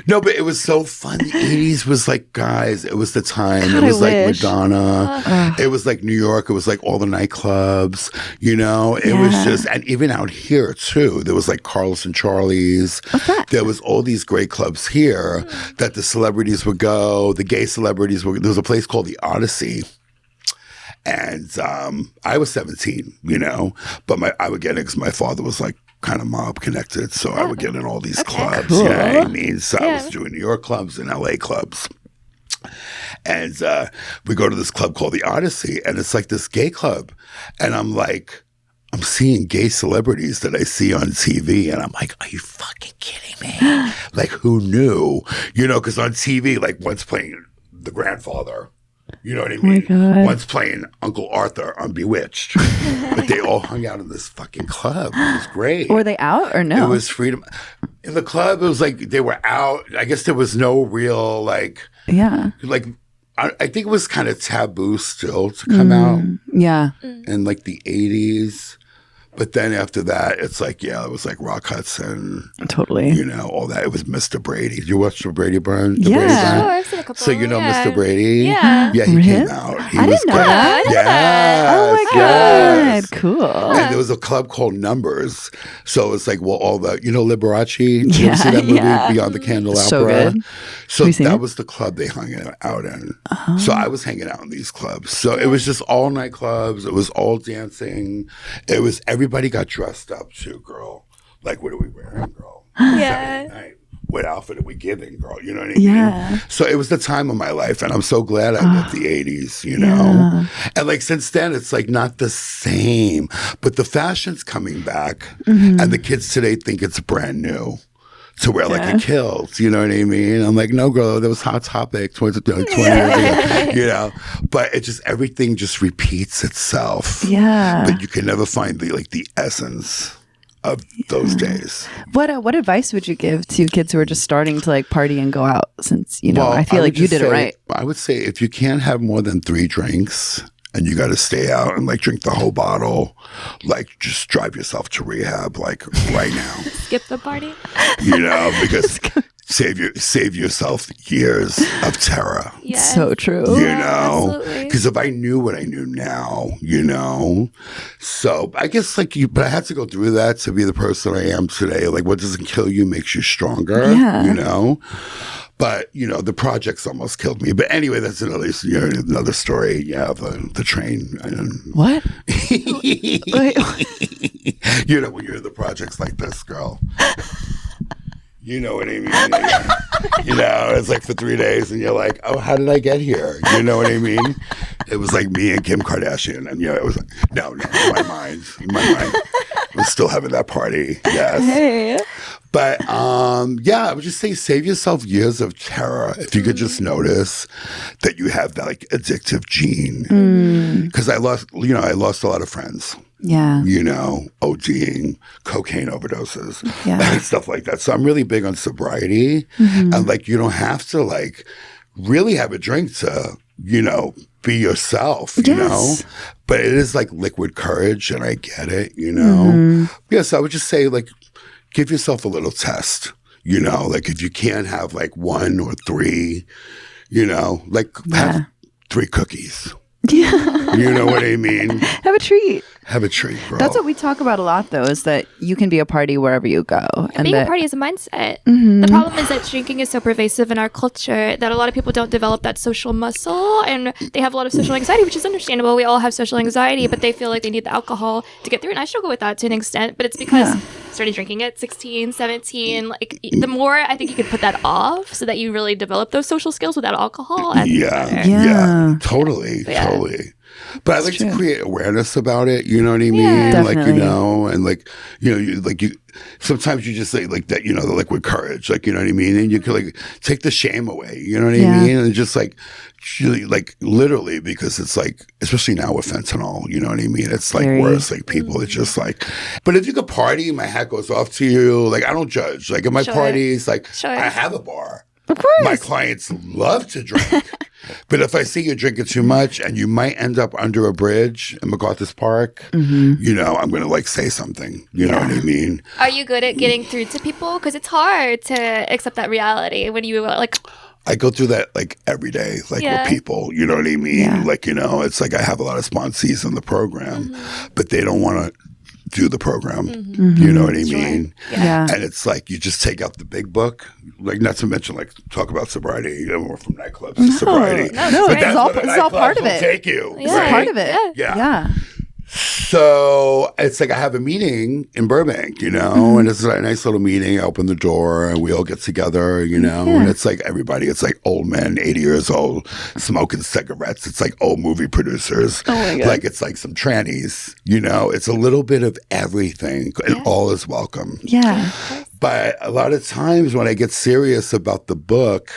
No, but it was so fun. The 80s was like, guys, it was the time. God, it was I like wish. Madonna. It was like New York. It was like all the nightclubs, you know? It was Yeah. just, and even out here too, there was like Carlos and Charlie's. What's that? There was all these great clubs here that the celebrities would go, the gay celebrities would, there was a place called the Odyssey. And I was 17, you know, but I would get it because my father was like kind of mob connected. So I would get in all these clubs. cool. You know what I mean? So I Yeah. was doing New York clubs and LA clubs. And we go to this club called the Odyssey, and it's like this gay club. And I'm like, I'm seeing gay celebrities that I see on TV, and I'm like, are you fucking kidding me? Like, who knew? You know, because on TV, like, one's playing the grandfather. You know what I mean? God. One's playing Uncle Arthur on Bewitched. But they all hung out in this fucking club. It was great. Were they out or no? It was freedom. In the club, it was like they were out. I guess there was no real, like I think it was kind of taboo still to come out Yeah. in like the 80s. But then after that, it's like, yeah, it was like Rock Hudson, Totally. you know, all that. It was Mr. Brady. You watched the Brady Burn? Yeah. Brady Sure, Burn? I've seen a couple. So you know yeah. Mr. Brady? Yeah. Yeah, he Really? came out. He I was didn't know great. that. Yes, Oh my yes. God. Cool. And there was a club called Numbers. So it's like, well, all the, you know, Liberace? Did you Yeah, ever see that movie, yeah. Beyond the Candelabra? So good. So Have you seen that it? was the club they hung out in. So I was hanging out in these clubs. So it was just all night clubs. It was all dancing. It was, everybody got dressed up too, girl. Like, what are we wearing, girl? Yeah. Saturday night. What outfit are we giving, girl? You know what I mean? Yeah. So it was the time of my life, and I'm so glad I lived the 80s, you know? And like since then, it's like not the same, but the fashion's coming back, and the kids today think it's brand new to wear like a kilt, you know what I mean? I'm like, no, girl, that was Hot Topic 20 years ago, you know? But it just, everything just repeats itself. Yeah. But you can never find the essence of those days. What advice would you give to kids who are just starting to like party and go out? Since you know, Well, I feel like would you just did it say- right. I would say if you can't have more than 3 drinks and you got to stay out and like drink the whole bottle, like just drive yourself to rehab like right now, Skip the party. you know, because save yourself years of terror. Yes. So true. You know, absolutely. because if I knew what I knew now, you know, so I guess but I had to go through that to be the person I am today. Like, what doesn't kill you makes you stronger, Yeah. you know. But you know, the projects almost killed me. But anyway, that's another story. Yeah, the train. What? Wait, You know, when you're in the projects like this, girl. You know what I mean? Yeah. You know, it's like for 3 days, and you're like, "Oh, how did I get here?" You know what I mean? It was like me and Kim Kardashian, and you know, it was like, no, in my mind, was still having that party. Yes, hey. but yeah, I would just say save yourself years of terror if you could just notice that you have that like addictive gene. Because I lost a lot of friends. Yeah. You know, ODing, cocaine overdoses, Yeah. and stuff like that. So I'm really big on sobriety. And like, you don't have to like really have a drink to, you know, be yourself, you know? Yes. But it is like liquid courage, and I get it, you know? Yeah, so I would just say like, give yourself a little test. You know, like if you can't have like 1 or 3, you know, like have 3 cookies. Yeah. You know what I mean? Have a treat. Have a treat, bro. That's what we talk about a lot, though, is that you can be a party wherever you go. And Being that, a party is a mindset. Mm-hmm. The problem is that drinking is so pervasive in our culture that a lot of people don't develop that social muscle, and they have a lot of social anxiety, which is understandable. We all have social anxiety, but they feel like they need the alcohol to get through it. And I struggle with that to an extent, but it's because I started drinking at 16, 17. Like, the more I think you can put that off so that you really develop those social skills without alcohol. I think the better. Yeah, totally. But I like true. to create awareness about it. You know what I mean? Yeah. Like, you Definitely. know, and like, you know, sometimes you just say like that, you know, the liquid courage, like, you know what I mean? And you can like take the shame away, you know what I mean? And just like literally, because it's like, especially now with fentanyl, you know what I mean? It's like Very. worse, like people, it's just like, but if you could party, my hat goes off to you. Like, I don't judge. Like at my Sure. parties, like Sure. I have a bar. Of course. My clients love to drink. But if I see you drinking too much and you might end up under a bridge in MacArthur's Park, you know, I'm going to like say something. You know what I mean? Are you good at getting through to people? Because it's hard to accept that reality when you like. I go through that like every day, like with people. You know what I mean? Yeah. Like, you know, it's like I have a lot of sponsees in the program, but they don't want to do the program. You know what I mean? Yeah. And it's like you just take out the big book, like not to mention like talk about sobriety, you know, or from nightclubs to sobriety. No, But it's that's all- where the it's all part nightclubs of will it. Take you. Yeah. Right? Part of it. Yeah. Yeah. So it's like I have a meeting in Burbank, you know, and it's a nice little meeting. I open the door and we all get together, you know, and it's like everybody, it's like old men, 80 years old, smoking cigarettes. It's like old movie producers. Oh my God. Like it's like some trannies, you know, it's a little bit of everything and all is welcome. Yeah. But a lot of times when I get serious about the book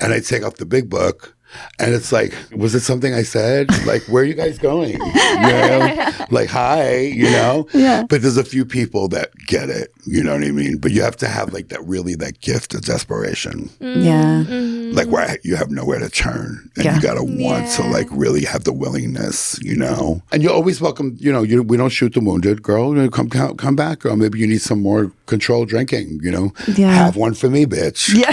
and I take out the big book, and it's like, was it something I said? Like, where are you guys going? You know? Like, hi, you know? Yeah. But there's a few people that get it, you know what I mean? But you have to have like that gift of desperation. Yeah. Like where you have nowhere to turn. And you got to want to like really have the willingness, you know? And you're always welcome, you know, we don't shoot the wounded, girl. You know, come back, girl. Maybe you need some more controlled drinking, you know? Yeah. Have one for me, bitch. Yeah.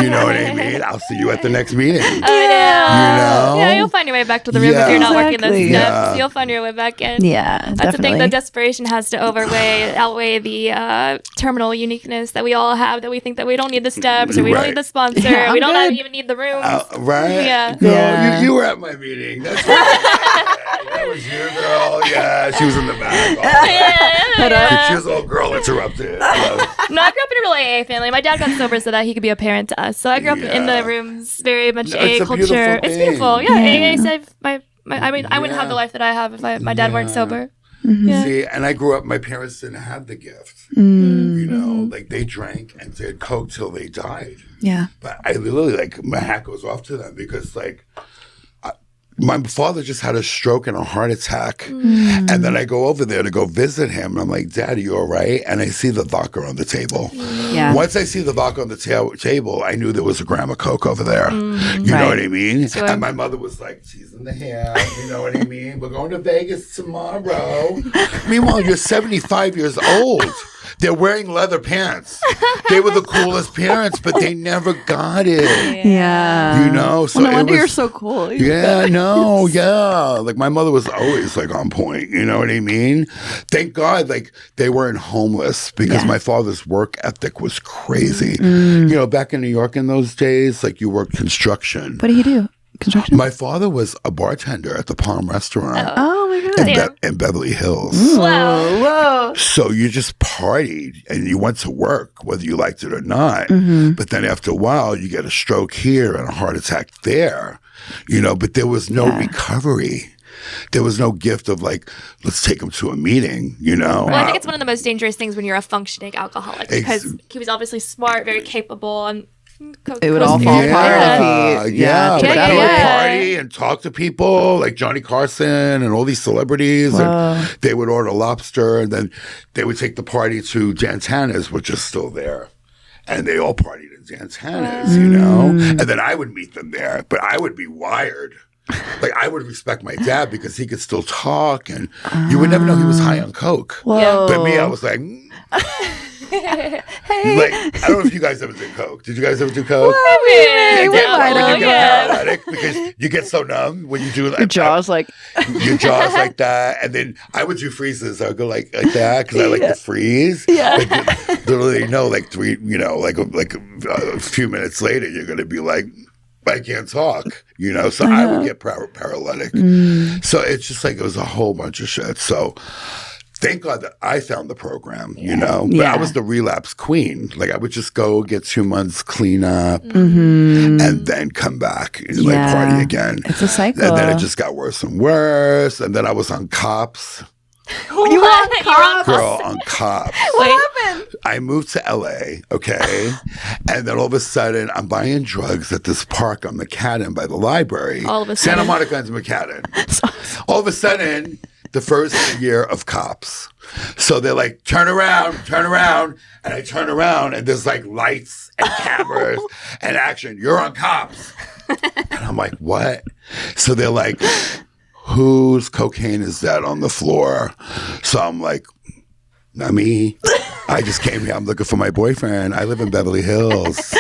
You know what I mean? I'll see you at the next meeting. Oh, yeah. You know? Yeah, you'll find your way back to the room if you're not working those Exactly. steps. Yeah. You'll find your way back in. Yeah. That's definitely. the thing. The desperation has to outweigh the terminal uniqueness that we all have. That we think that we don't need the steps, or we don't Right. need the sponsor, Yeah, or we I'm don't good. even need the room. Right? Yeah. Girl, Yeah. You were at my meeting. That's right. That was you, girl. Yeah, she was in the back. She was all girl interrupted. No, I grew up in a real AA family. My dad got sober so that he could be a parent to us. So I grew up in the rooms, very much No, AA it's a culture. beautiful It's thing. beautiful. Yeah, AA saved I mean, I wouldn't have the life that I have if my dad weren't sober. Yeah. See, and I grew up, my parents didn't have the gift. You know, like they drank and did coke till they died. Yeah. But I literally, like, my hat goes off to them because, like, my father just had a stroke and a heart attack. And then I go over there to go visit him. And I'm like, Dad, are you all right? And I see the vodka on the table. Yeah. Once I see the vodka on the table, I knew there was a gram of coke over there. You know what I mean? Sure. And my mother was like, she's in the hair. You know what I mean? We're going to Vegas tomorrow. Meanwhile, you're 75 years old. They're wearing leather pants. They were the coolest parents, but they never got it. Yeah. You know? So Well, no it wonder was- you're so cool. Yeah, no, yeah. Like my mother was always like on point. You know what I mean? Thank God, like they weren't homeless because my father's work ethic was crazy. You know, back in New York in those days, like you worked construction. What do you do? Construction? My father was a bartender at the Palm Restaurant Oh my God. in Beverly Hills. Whoa. Whoa. So you just partied and you went to work, whether you liked it or not. But then after a while, you get a stroke here and a heart attack there, you know, but there was no recovery. There was no gift of like, let's take him to a meeting, you know? Well, I think it's one of the most dangerous things when you're a functioning alcoholic because he was obviously smart, very capable, and It would all fall apart if he But took that he would away. party and talk to people like Johnny Carson and all these celebrities. And they would order lobster and then they would take the party to Dantana's, which is still there. And they all partied in Dantana's, you know? And then I would meet them there, but I would be wired. Like I would respect my dad because he could still talk and you would never know he was high on coke. Whoa. But me, I was like, Hey. Like, I don't know if you guys ever did coke. Did you guys ever do coke? Maybe. When you get Yeah. paralytic because you get so numb when you do Your jaw's like, your jaw's like that, and then I would do freezes. I would go like that because I like to freeze. Yeah. Like, literally, like like a few minutes later, you're gonna be like, I can't talk. So I would get paralytic. So it's just like it was a whole bunch of shit. So. Thank God that I found the program, But I was the relapse queen. Like I would just go get 2 months clean up and then come back and like party again. It's a cycle. And then it just got worse and worse. And then I was on cops. You were on cops? Girl, on cops. What happened? I moved to LA, okay? And then all of a sudden, I'm buying drugs at this park on McCadden by the library. All of a Santa sudden. Monica and McCadden. All of a sudden, the first year of cops. So they're like, turn around. And I turn around and there's like lights and cameras and action. You're on cops. And I'm like, what? So they're like, whose cocaine is that on the floor? So I'm like, not me. I just came here. I'm looking for my boyfriend. I live in Beverly Hills.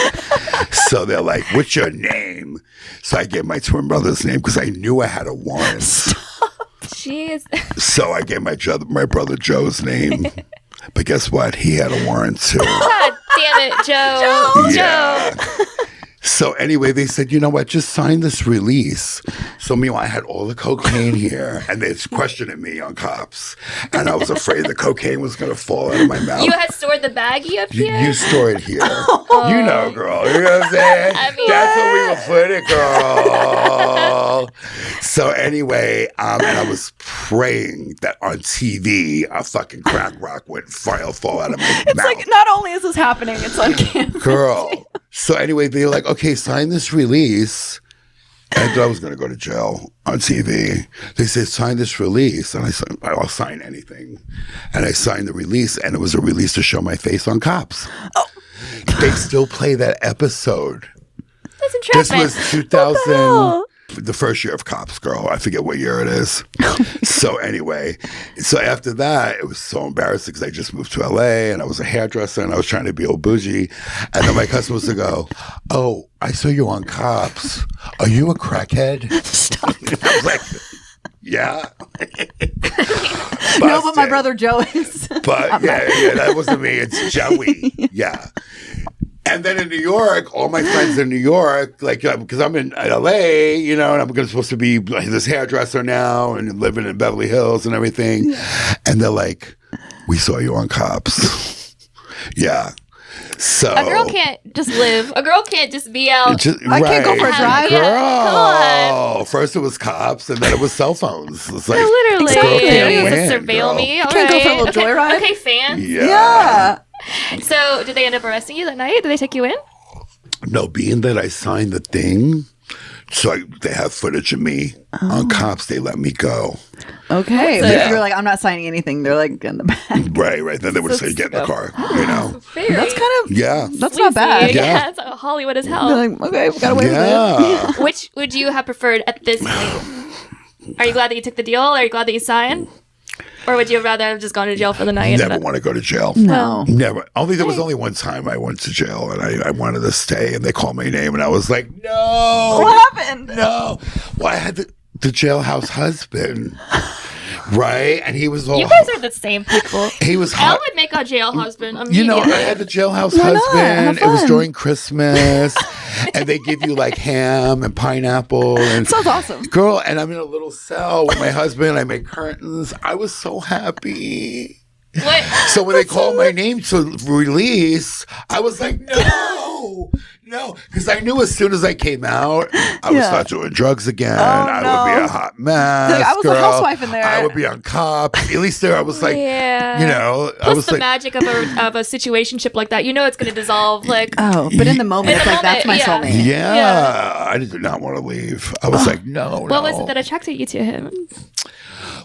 So they're like, what's your name? So I gave my twin brother's name because I knew I had a warrant. Jeez. So I gave my brother Joe's name. But guess what? He had a warrant too. God damn it, Joe. Yeah. So anyway, they said, you know what? Just sign this release. So meanwhile, I had all the cocaine here, and they're questioning me on cops, and I was afraid the cocaine was going to fall out of my mouth. You had stored the baggie up here? You store it here. You know, girl. You know what I'm saying? I mean, that's where we would put it, girl. So anyway, and I was praying that on TV, a fucking crack rock would fall out of my mouth. It's like, not only is this happening, it's on camera. Girl. So anyway, they were like, okay, sign this release. And I thought I was going to go to jail on TV. They said, sign this release. And I said, I'll sign anything. And I signed the release, and it was a release to show my face on cops. Oh. They still play that episode. That's entrapment. This was 2000, the first year of Cops, girl. I forget what year it is. So anyway, so after that, it was so embarrassing because I just moved to LA and I was a hairdresser and I was trying to be old bougie. And then my customers would go, oh, I saw you on Cops. Are you a crackhead? Stop. I was like, yeah. No, but my brother Joe is. But yeah, that wasn't me. It's Joey. Yeah. And then in New York, all my friends in New York, like, because I'm in LA, and I'm supposed to be this hairdresser now and living in Beverly Hills and everything. Yeah. And they're like, we saw you on Cops. Yeah. So a girl can't just live. A girl can't just be out. I can't go for a drive. Girl. Come on. First it was cops and then it was cell phones. It's like, literally. this girl can't win, Surveil girl. me. All Can't go for a right. little joyride. Okay, fans. Yeah. So, did they end up arresting you that night? Did they take you in? No, being that I signed the thing, so they have footage of me on Cops, they let me go. Okay. But if you're like, I'm not signing anything, they're like in the back. Right. Then they would say, get in the car, That's kind of, Yeah. that's not bad. Yeah. That's Hollywood as hell. They're like, okay, we got away with Yeah. Which would you have preferred at this point? Are you glad that you took the deal? Are you glad that you signed? Or would you have rather have just gone to jail for the night? Never want to go to jail. it. No. Never. There was only one time I went to jail and I wanted to stay and they called my name and I was like, no. What happened? No. Well, I had the jailhouse husband. Right? And he was all. You guys are the same people. He was I hot. would make a jail husband I immediately. had the jailhouse Why not? husband. Have It was fun. during Christmas. And they give you like ham and pineapple. And Sounds awesome. girl, and I'm in a little cell with my husband. I make curtains. I was so happy. What? So when they called my name to release, I was like, no, because I knew as soon as I came out, I would start doing drugs again. I would be a hot mess. Like, I was a girl. housewife in there. I would be on Cops. At least there, I was like, I Plus was the like, magic of a situationship like that, it's going to dissolve. Like, Oh, but in the moment, In it's the like, that's my moment, soulmate. yeah, I did not want to leave. I was like, no. what was it that attracted you to him?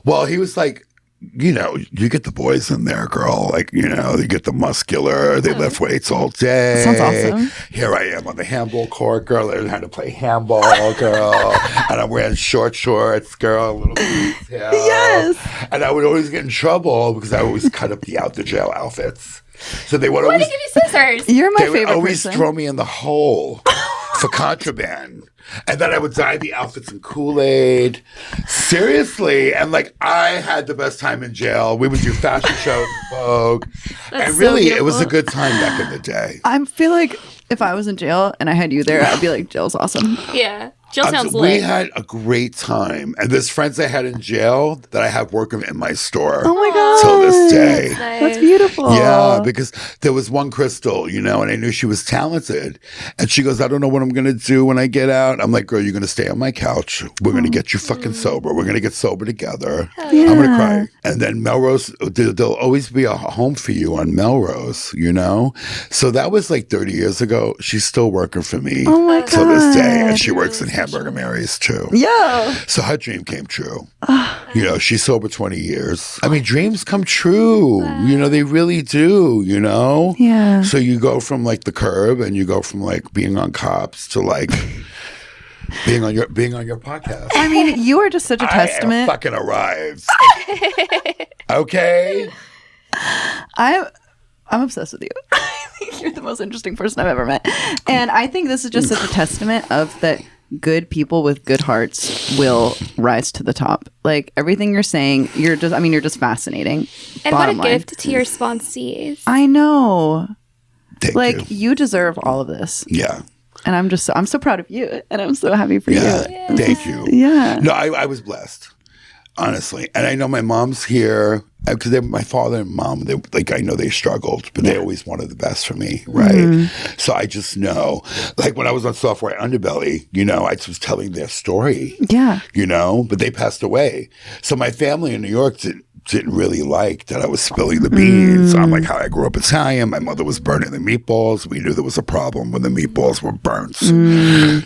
Well, he was like, you know, you get the boys in there, girl. Like, you know, you get the muscular. They lift weights all day. Sounds awesome. Here I am on the handball court, girl. Learning how to play handball, girl. And I'm wearing short shorts, girl. Little boots, Yes. And I would always get in trouble because I always cut up the out the jail outfits. So they would Why always did you give me scissors? You're my they would favorite always person. throw me in the hole for contraband. And then I would dye the outfits in Kool-Aid. Seriously. And like, I had the best time in jail. We would do fashion shows in Vogue. That's And so really, it was a beautiful. good time back in the day. I feel like if I was in jail and I had you there, I'd be like, jail's awesome. Yeah. Jill sounds We lit. had a great time. And there's friends I had in jail that I have working in my store Oh my God. till this day. That's beautiful. Yeah, because there was one Crystal, you know, and I knew she was talented. And she goes, I don't know what I'm going to do when I get out. I'm like, girl, you're going to stay on my couch. We're going to get you fucking sober. We're going to get sober together. I'm going to cry. And then Melrose, there'll always be a home for you on Melrose, you know? So that was like 30 years ago. She's still working for me Oh my till this day. And God. she works in Hamburger Mary's too. Yeah. So her dream came true. You know, she's sober 20 years. I mean, dreams come true. You know, they really do, you know? Yeah. So you go from like the curb and you go from like being on Cops to like being on your podcast. I mean, you are just such a I am testament. fucking arrived. Okay? I'm obsessed with you. I think you're the most interesting person I've ever met. And I think this is just such a testament of that good people with good hearts will rise to the top. Like everything you're saying, you're just fascinating. And Bottom what a line. gift to your sponsees. I know. Thank Like you. you deserve all of this. Yeah. And I'm so proud of you. And I'm so happy for Yeah. you. Thank you. Yeah. No, I was blessed, honestly. And I know my mom's here because my father and mom, I know they struggled, but they always wanted the best for me, right? So I just know, like when I was on Software Underbelly, you know, I was telling their story, Yeah. you know, but they passed away. So my family in New York didn't really like that I was spilling the beans on like how I grew up Italian. My mother was burning the meatballs. We knew there was a problem when the meatballs were burnt.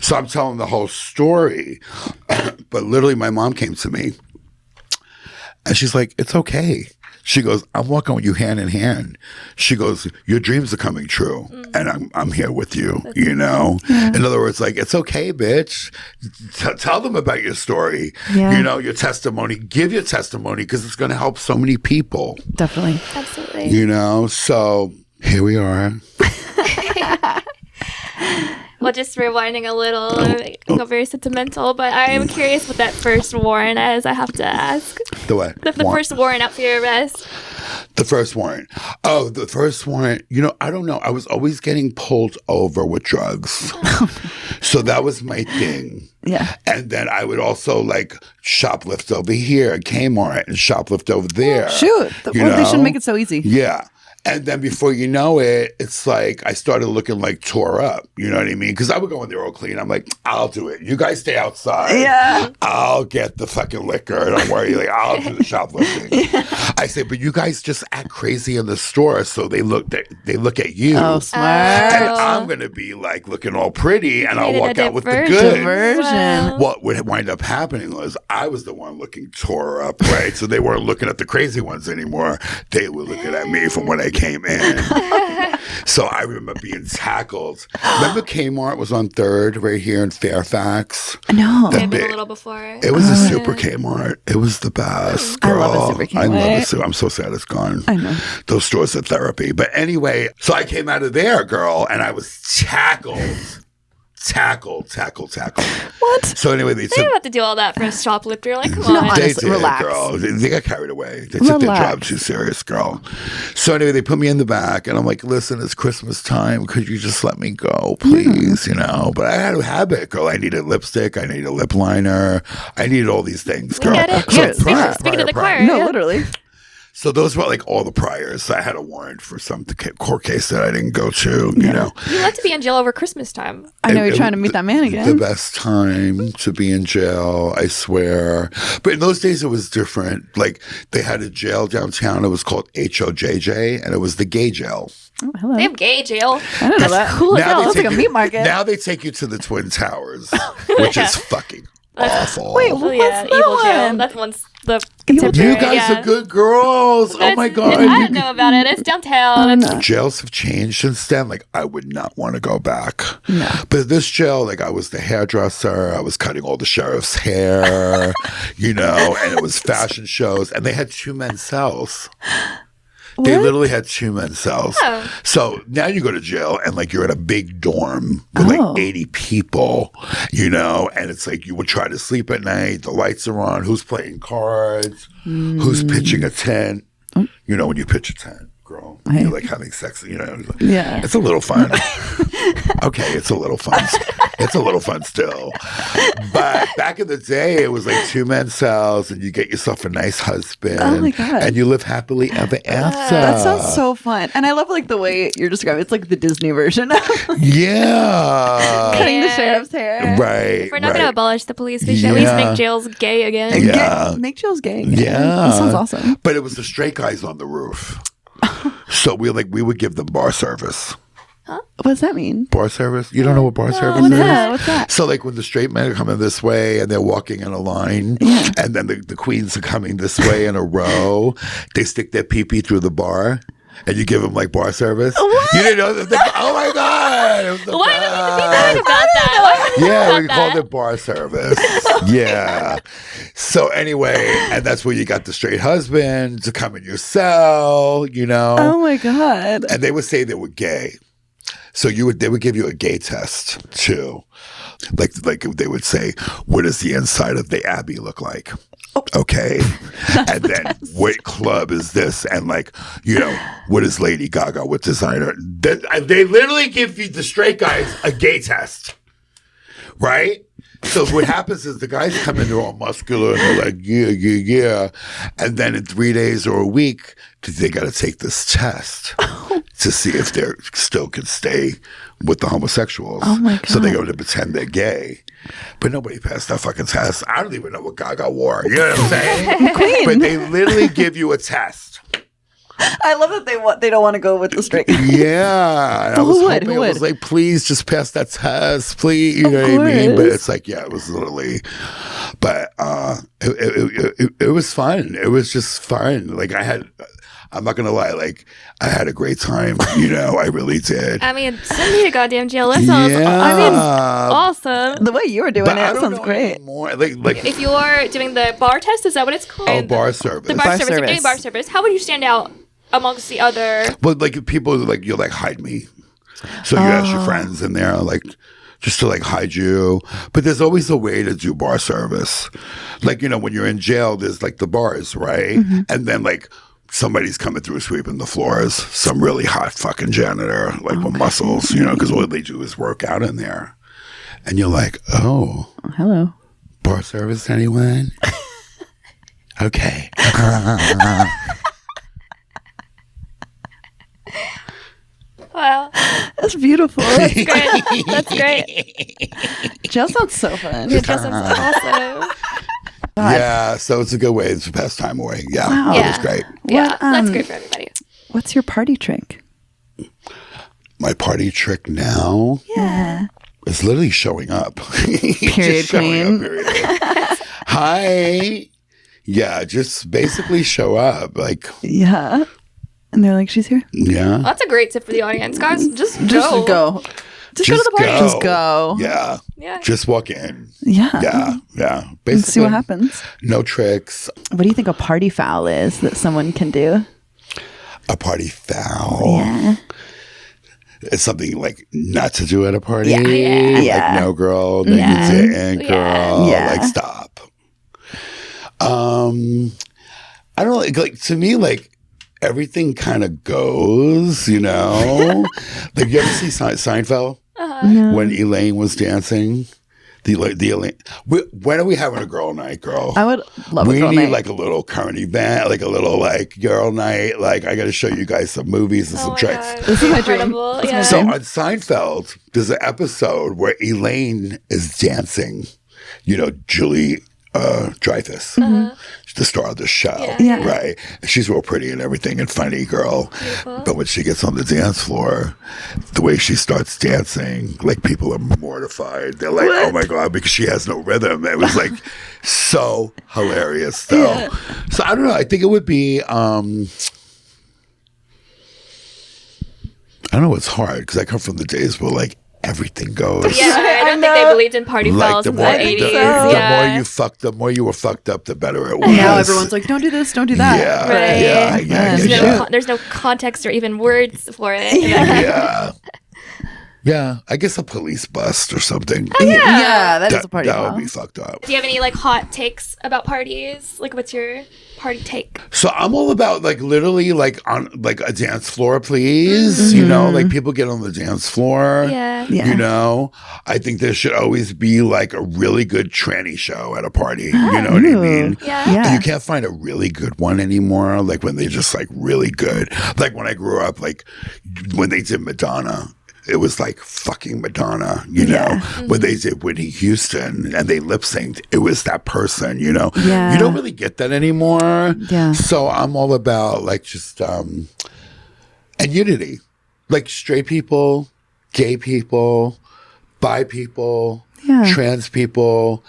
So I'm telling the whole story. But literally my mom came to me and she's like, it's okay. She goes, I'm walking with you hand in hand. She goes, your dreams are coming true. And I'm here with you, you know? In other words, like, it's okay, bitch. Tell them about your story, Yeah. you know, your testimony. Give your testimony because it's going to help so many people, Definitely. Absolutely. you know? So here we are. Well, just rewinding a little, I got very sentimental, but I am curious what that first warrant is. I have to ask. The what? The first warrant out for your arrest. The first warrant. Oh, the first warrant. You know, I don't know. I was always getting pulled over with drugs. So that was my thing. Yeah. And then I would also like shoplift over here at Kmart and shoplift over there. Shoot. You Well, they shouldn't know? make it so easy. Yeah. And then before you know it, it's like I started looking like tore up. You know what I mean? Because I would go in there all clean. I'm like, I'll do it. You guys stay outside. Yeah. I'll get the fucking liquor. Don't worry. Like, I'll do the shoplifting. I say, but you guys just act crazy in the store, so they look at you. Oh, smart. And I'm gonna be like looking all pretty, and I'll Created walk a out with the diversion. goods. Diversion. What would wind up happening was I was the one looking tore up, right? So they weren't looking at the crazy ones anymore. They were looking at me from when I came in. So I remember being tackled. Remember Kmart was on 3rd right here in Fairfax? No. Maybe a big. little before. It was a super Kmart. It was the best. I Girl. love a super I love Kmart. a super. I'm so sad it's gone. I know. Those stores are therapy. But anyway, so I came out of there, girl, and I was tackled. What? So anyway, they They took don't have to do all that for a shoplifter. Like, come No, on. they honestly, did, relax. girl. They got carried away. They took their Relax. job too serious, girl. So anyway, they put me in the back, and I'm like, "Listen, it's Christmas time. Could you just let me go, please? You know." But I had a habit, girl. I needed lipstick. I needed a lip liner. I needed all these things, girl. Get it? So Yeah, speaking of the choir. No, yeah. literally. So those were like all the priors. I had a warrant for some court case that I didn't go to. You know. You like to be in jail over Christmas time. I know It- you're it trying to was meet that man The again. best time to be in jail, I swear. But in those days, it was different. Like they had a jail downtown. It was called HOJJ, and it was the gay jail. Oh, hello. They have gay jail. I don't know that. Cool as Now hell. they Looks like take a you- meat market. Now they take you to the Twin Towers, which is fucking awful. Wait, Oh, what's yeah, that evil jail. one? That one's the Evil contemporary. you guys yeah. are good girls. Oh my God. I don't know about it. It's downtown. Oh, no. Jails have changed since then. Like, I would not want to go back. No. But this jail, like, I was the hairdresser. I was cutting all the sheriff's hair, and it was fashion shows. And they had 2 men's cells. They What? literally had 2 men's cells. Oh. So now you go to jail and like you're in a big dorm with like 80 people, and it's like you would try to sleep at night. The lights are on. Who's playing cards? Who's pitching a tent? When you pitch a tent, girl, you're like having sex, Yeah. It's a little fun. Okay, it's a little fun. It's a little fun still. But back in the day, it was like 2 men's cells and you get yourself a nice husband. Oh my God. And you live happily ever after. That sounds so fun. And I love like the way you're describing it's like the Disney version of Yeah. cutting the Yeah. sheriff's hair. Right. If we're not going to abolish the police, we should at least Yeah. make jails gay again. Yeah. Make jails gay. Yeah. That sounds awesome. But it was the straight guys on the roof. So we would give them bar service. What does that mean? Bar service? You don't know what bar service What's is? that? What's that? So like when the straight men are coming this way and they're walking in a line, and then the queens are coming this way in a row, they stick their pee-pee through the bar. And you give them like bar service. What? You didn't know that? Oh my God! It was the Why haven't we been best. talking about that? Why haven't we Yeah, talked we about called that? it bar service. Yeah. So anyway, and that's where you got the straight husband to come in your cell, Oh my God. And they would say they were gay. So they would give you a gay test too. Like they would say, what does the inside of the Abbey look like? Okay. And then what club is this? And like, what is Lady Gaga? What designer? They literally give you the straight guys a gay test. Right? So what happens is the guys come in, they're all muscular and they're like, yeah. And then in 3 days or a week, they got to take this test to see if they still can stay with the homosexuals. Oh my God. So they go to pretend they're gay. But nobody passed that fucking test. I don't even know what Gaga wore. You know what I'm saying? Queen. But they literally give you a test. I love that they don't want to go with the straight. Yeah. And I But was who would? hoping, Who I was would? like, please just pass that test, please. You Of know what I mean? But course. it's like, yeah, it was literally, but it was fun. It was just fun. Like I'm not gonna lie, like I had a great time. I really did. I mean, send me to goddamn jail. That sounds, awesome. The way you were doing But I it don't sounds know great. anymore. Like If you're doing the bar test, is that what it's called? oh, bar service. The bar, Bar service. If you're doing service. bar service, how would you stand out amongst the other? But like people like you'll like hide me. So you ask your friends in there like just to like hide you. But there's always a way to do bar service. Like, when you're in jail, there's like the bars, right? And then like somebody's coming through sweeping the floors, some really hot fucking janitor, like with muscles, because all they do is work out in there. And you're like, oh, Hello. bar service, anyone? Okay. Wow, That's beautiful. great. That's great. Jail sounds so fun. Your dress sounds awesome. Yeah, so it's a good way to pass time away. Yeah, Wow. it was great. Yeah, What, that's great for everybody. What's your party trick? My party trick now Yeah. is literally showing up. Period, Just showing queen. up, period. Hi. Yeah, just basically show up. Like, Yeah. And they're like, she's here. yeah. That's a great tip for the audience, guys. Just Just go. go. Just go to the party. go. Just go. Yeah. Yeah. Just walk in. Yeah. Yeah. Yeah. And Basically, see what happens. no tricks. What do you think a party foul is that someone can do? A party foul. Yeah. It's something like not to do at a party. Yeah. Like, Yeah. no, girl. No, Yeah. you didn't, girl. Yeah. Like, stop. I don't like to me, like, everything kind of goes, Like, you ever see Seinfeld? No. When Elaine was dancing? The Elaine. When are we having a girl night, girl? I would love a We girl need night. like a little current event, like a little like girl night. Like I got to show you guys some movies and Oh some my tricks. God. This is my dream. Incredible. This is my Yeah. So dream. on Seinfeld, there's an episode where Elaine is dancing. Julie Dreyfus. the star of the show, Yeah. right? And she's real pretty and everything and funny girl. Beautiful. But when she gets on the dance floor, the way she starts dancing, like people are mortified. They're like, oh my God, because she has no rhythm. It was like so hilarious though. Yeah. So I don't know. I think it would be, I don't know, it's hard because I come from the days where like everything goes. Yeah, I don't think they believed in party Like fouls the in more, the the, 80s. the Yeah. more you were fucked up, the better it was. And now everyone's like, don't do this, don't do that. yeah, Right. yeah. There's no context or even words for it. Yeah. Yeah, I guess a police bust or something. Yeah, that is a party That foul. would be fucked up. Do you have any like hot takes about parties? Like, what's your party take? So I'm all about like literally like on like a dance floor, please. You know, like people get on the dance floor. Yeah. Yeah. You know, I think there should always be like a really good tranny show at a party. You know what I mean? Yeah. Yeah. And you can't find a really good one anymore. Like when they're just like really good. Like when I grew up, like when they did Madonna. It was like fucking Madonna, you know. When they did Whitney Houston and they lip synced, it was that person, you know. Yeah. You don't really get that anymore. Yeah. So I'm all about like just and unity, like straight people, gay people, bi people, Yeah. trans people.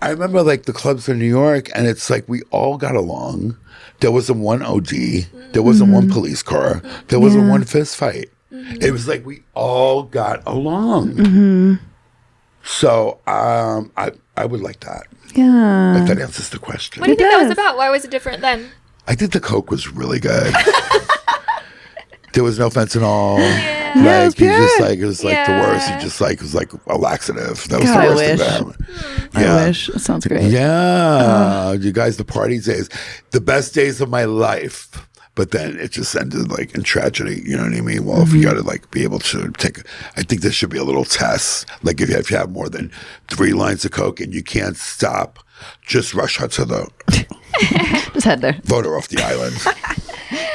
I remember like the clubs in New York, and it's like we all got along. There wasn't one OD. There wasn't one police car. There wasn't one fist fight. It was like we all got along. So I would like that. Yeah. If that answers the question. What do you think that was does. about? Why was it different then? I think the Coke was really good. There was no fentanyl. Yeah. Like, Yeah, it was you just pure. like it was like the worst. Yeah. You just like it was like a laxative. That was God, the I worst thing wish. that happened. I wish. It sounds great. Yeah, you guys, the party days, the best days of my life. But then it just ended like in tragedy. You know what I mean? Well, if you got to like be able to take, I think there should be a little test. Like if you have more than 3 lines of Coke and you can't stop, just rush her to the Just head there. vote her off the island.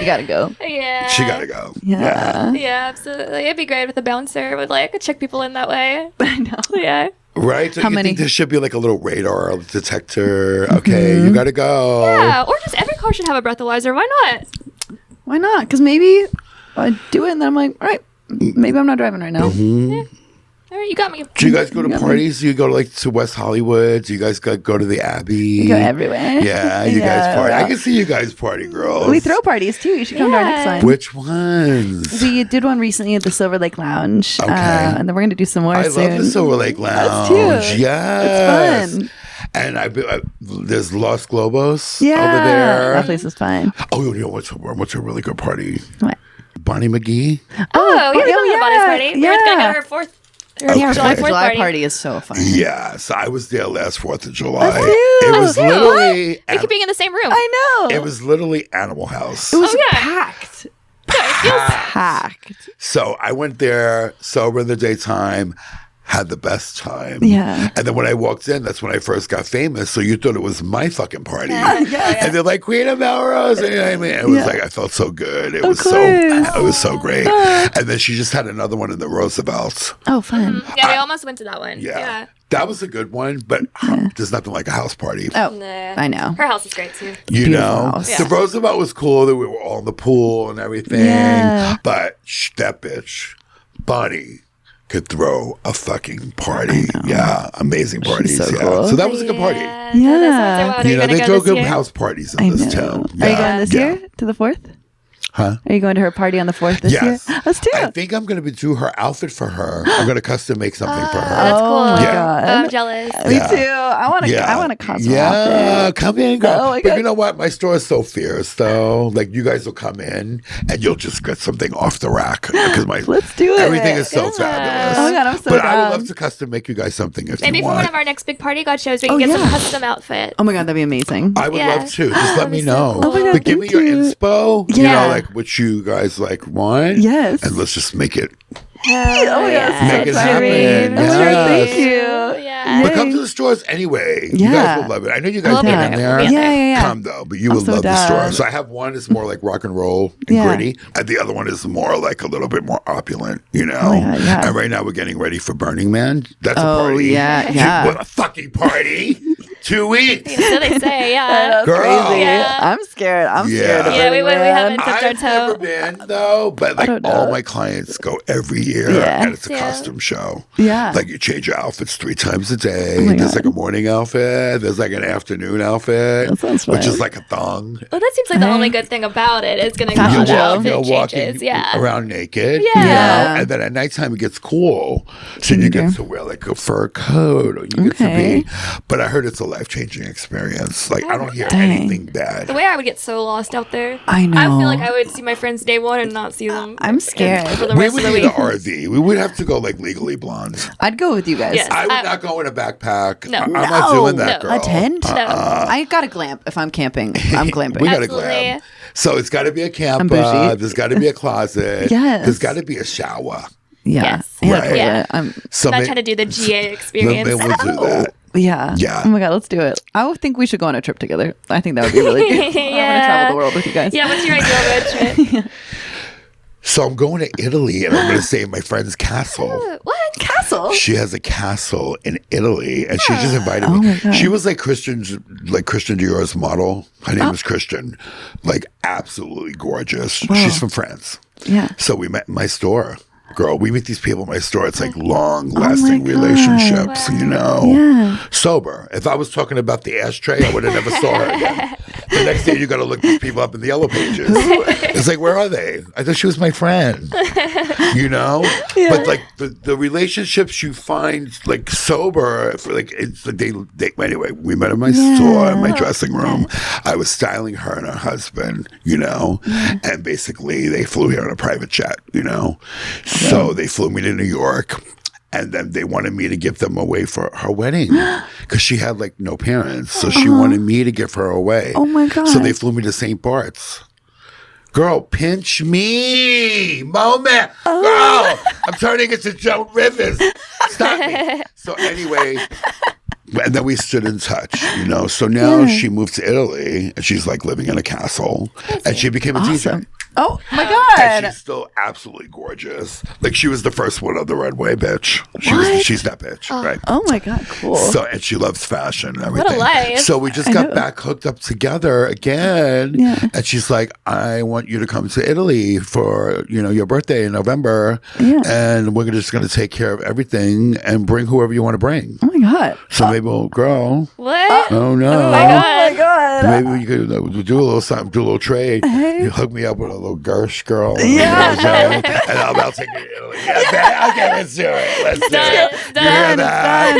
You gotta go. Yeah. She got to go. Yeah. Yeah, absolutely. It'd be great if the bouncer would like check people in that way. I know. Yeah. Right? So How you many? think there should be like a little radar detector. Okay, you got to go. Yeah. Or just every car should have a breathalyzer. Why not? Why not? Because maybe I do it and then I'm like, all right, maybe I'm not driving right now. All right, you got me. Do you guys go to You got me. parties? Do you go to like to West Hollywood? Do you guys go to the Abbey? We go everywhere. Yeah, you guys party. I can see you guys party, girls. We throw parties too. You should come to our next Yeah. one. Which ones? We did one recently at the Silver Lake Lounge. Okay. And then we're going to do some more I soon. love the Silver Lake Lounge. too. Yes. It's fun. And there's Los Globos Yeah. over there. That place is fun. Oh, you know what's a really good party? What? Bonnie McGee. Oh, yeah, we oh, go to Bonnie's party. We were yeah. at her fourth. Okay. July 4th July party. party is so fun. Yeah, so I was there last 4th of July. Us too. It was Us too. literally We could be in the same room. I know. it was literally Animal House. It was Oh, yeah. packed. Packed. Packed. So I went there sober in the daytime, had the best time. Yeah. And then when I walked in, that's when I first got famous. So you thought it was my fucking party. And they're like, Queen of Melrose. You know what I mean? It was Yeah. like, I felt so good. It Of was course. so great. And then she just had another one in the Roosevelt. Oh, fun. Yeah, we almost went to that one. Yeah. Yeah. That was a good one, but there's nothing like a house party. Oh, Nah. I know. Her house is great too. You Beautiful know, house. the Roosevelt was cool that we were all in the pool and everything. Yeah. But that bitch, Bonnie, could throw a fucking party. Yeah, amazing parties. so yeah, cool. so that was a good party. Yeah. Yeah. That's what You know, they go throw this good year? house parties in I this know. town. Are you going this Yeah. year to the 4th? Huh? Are you going to her party on the 4th this Yes. year? Us too. I think I'm going to do her outfit for her. I'm going to custom make something for her. That's Oh cool. my Yeah. God. I'm jealous. Me Yeah. too. I want to. Yeah. I want a Cosmo Yeah, outfit. come in, girl. Oh my But God. you know what? My store is so fierce, though. Like, you guys will come in and you'll just get something off the rack. Because Let's do it. everything is so Yeah. fabulous. Oh my God, I'm so But I down. would love to custom make you guys something if Maybe you for want. one of our next big party god shows, we can Oh, get some yeah. custom outfit. Oh my God, that'd be amazing. I would Yeah. love to. Just let me That'd be so know. cool. Oh my God, But give me thank your you. inspo. You Yeah. know, like what you guys like want. Yes. And let's just make it. Oh my God, yeah. Make it exciting. happen. Oh my God, Yes. thank you. Yeah. But Yay. come to the stores anyway. You Yeah. guys will love it. I know you guys We'll be been there. in We'll there. be in Yeah, yeah, yeah. Come though, but you I'm would so love the store. down. So I have one is more like rock and roll and Yeah. gritty, and the other one is more like a little bit more opulent, you know. Oh my God, yeah. And right now we're getting ready for Burning Man. That's a Oh, party. yeah, yeah. What a fucking party! 2 weeks. So they say, yeah. That's Girl. crazy. Yeah. I'm scared. I'm Yeah. scared of Yeah, we Burning haven't Man. dipped our I've toe. never been though, but like don't know. all my clients go every year, Yeah. and it's a Yeah. costume show. Yeah. Like you change your outfits 3 times a day. Oh my There's God. like a morning outfit. There's like an afternoon outfit, That sounds which fun. is like a thong. Well, that seems like the only good thing about it. It's going to Fashion be show. outfit You're walking changes. Yeah. around naked, Yeah. you know? Yeah. And then at nighttime it gets cool. So you get to wear like a fur coat, or you get to Okay. be. But I heard it's a life-changing experience. Like I don't hear Dang. anything bad. The way I would get so lost out there. I know. I feel like I would see my friends day one and not see them. I'm scared. For the We rest would of the need week. an RV. We would have to go like Legally Blonde. I'd go with you guys. Yes. I would not go in a backpack. No. I'm not doing No. that, girl. A tent? No. I got a glamp if I'm camping. I'm glamping. We got to Absolutely. glam. So it's got to be a camper. bougie. There's got to be a closet. Yes. There's got to be a shower. Yeah. Yes. Yeah. Right. Yeah. I'm, So I'm not may- trying to do the GA experience. Then we'll do that. yeah. Yeah. Oh my God, let's do it. I would think we should go on a trip together. I think that would be really good. I want to Yeah. travel the world with you guys. Yeah, what's your ideal road trip? So I'm going to Italy, and I'm going to stay in my friend's castle. What? Castle? She has a castle in Italy, and she just invited Oh me. my God. She was like Christian Dior's model. Her name is Christian, like absolutely gorgeous. She's from France. Yeah. So we met in my store. Girl, we meet these people in my store. It's like long Oh lasting my God. relationships, you know? Yeah. Sober. If I was talking about the ashtray, I would have never saw her again. The next day, you got to look these people up in the yellow pages. It's like, where are they? I thought she was my friend. You know? But like the relationships you find like sober, for, like it's like they anyway, we met in my store, in my dressing room. I was styling her and her husband, you know? And basically they flew here on a private jet, you know? So they flew me to New York. And then they wanted me to give them away for her wedding because she had like no parents. So she wanted me to give her away. Oh my God. So they flew me to St. Bart's. Girl, pinch me. Moment. Girl, I'm turning into Joan Rivers. Stop me. So anyway, and then we stood in touch, you know. So now she moved to Italy and she's like living in a castle. And she became a Awesome. DJ. Oh my And God. she's still absolutely gorgeous. Like she was the first one on the runway, bitch. She's that bitch, right? Oh my God. Cool. So and she loves fashion and everything. life. So we just got back hooked up together again. Yeah. And she's like, I want you to come to Italy for, you know, your birthday in November. Yeah. And we're just gonna take care of everything and bring whoever you want to bring. Oh my God. So maybe we'll grow. What? Oh no. Oh my God. Oh my God. Maybe we could do a little something, do a little trade. You hook me up with a little Gersh girl. Yeah. And I'll take you to Italy. Yeah, okay, let's do it. Let's do it. It's You done. hear that?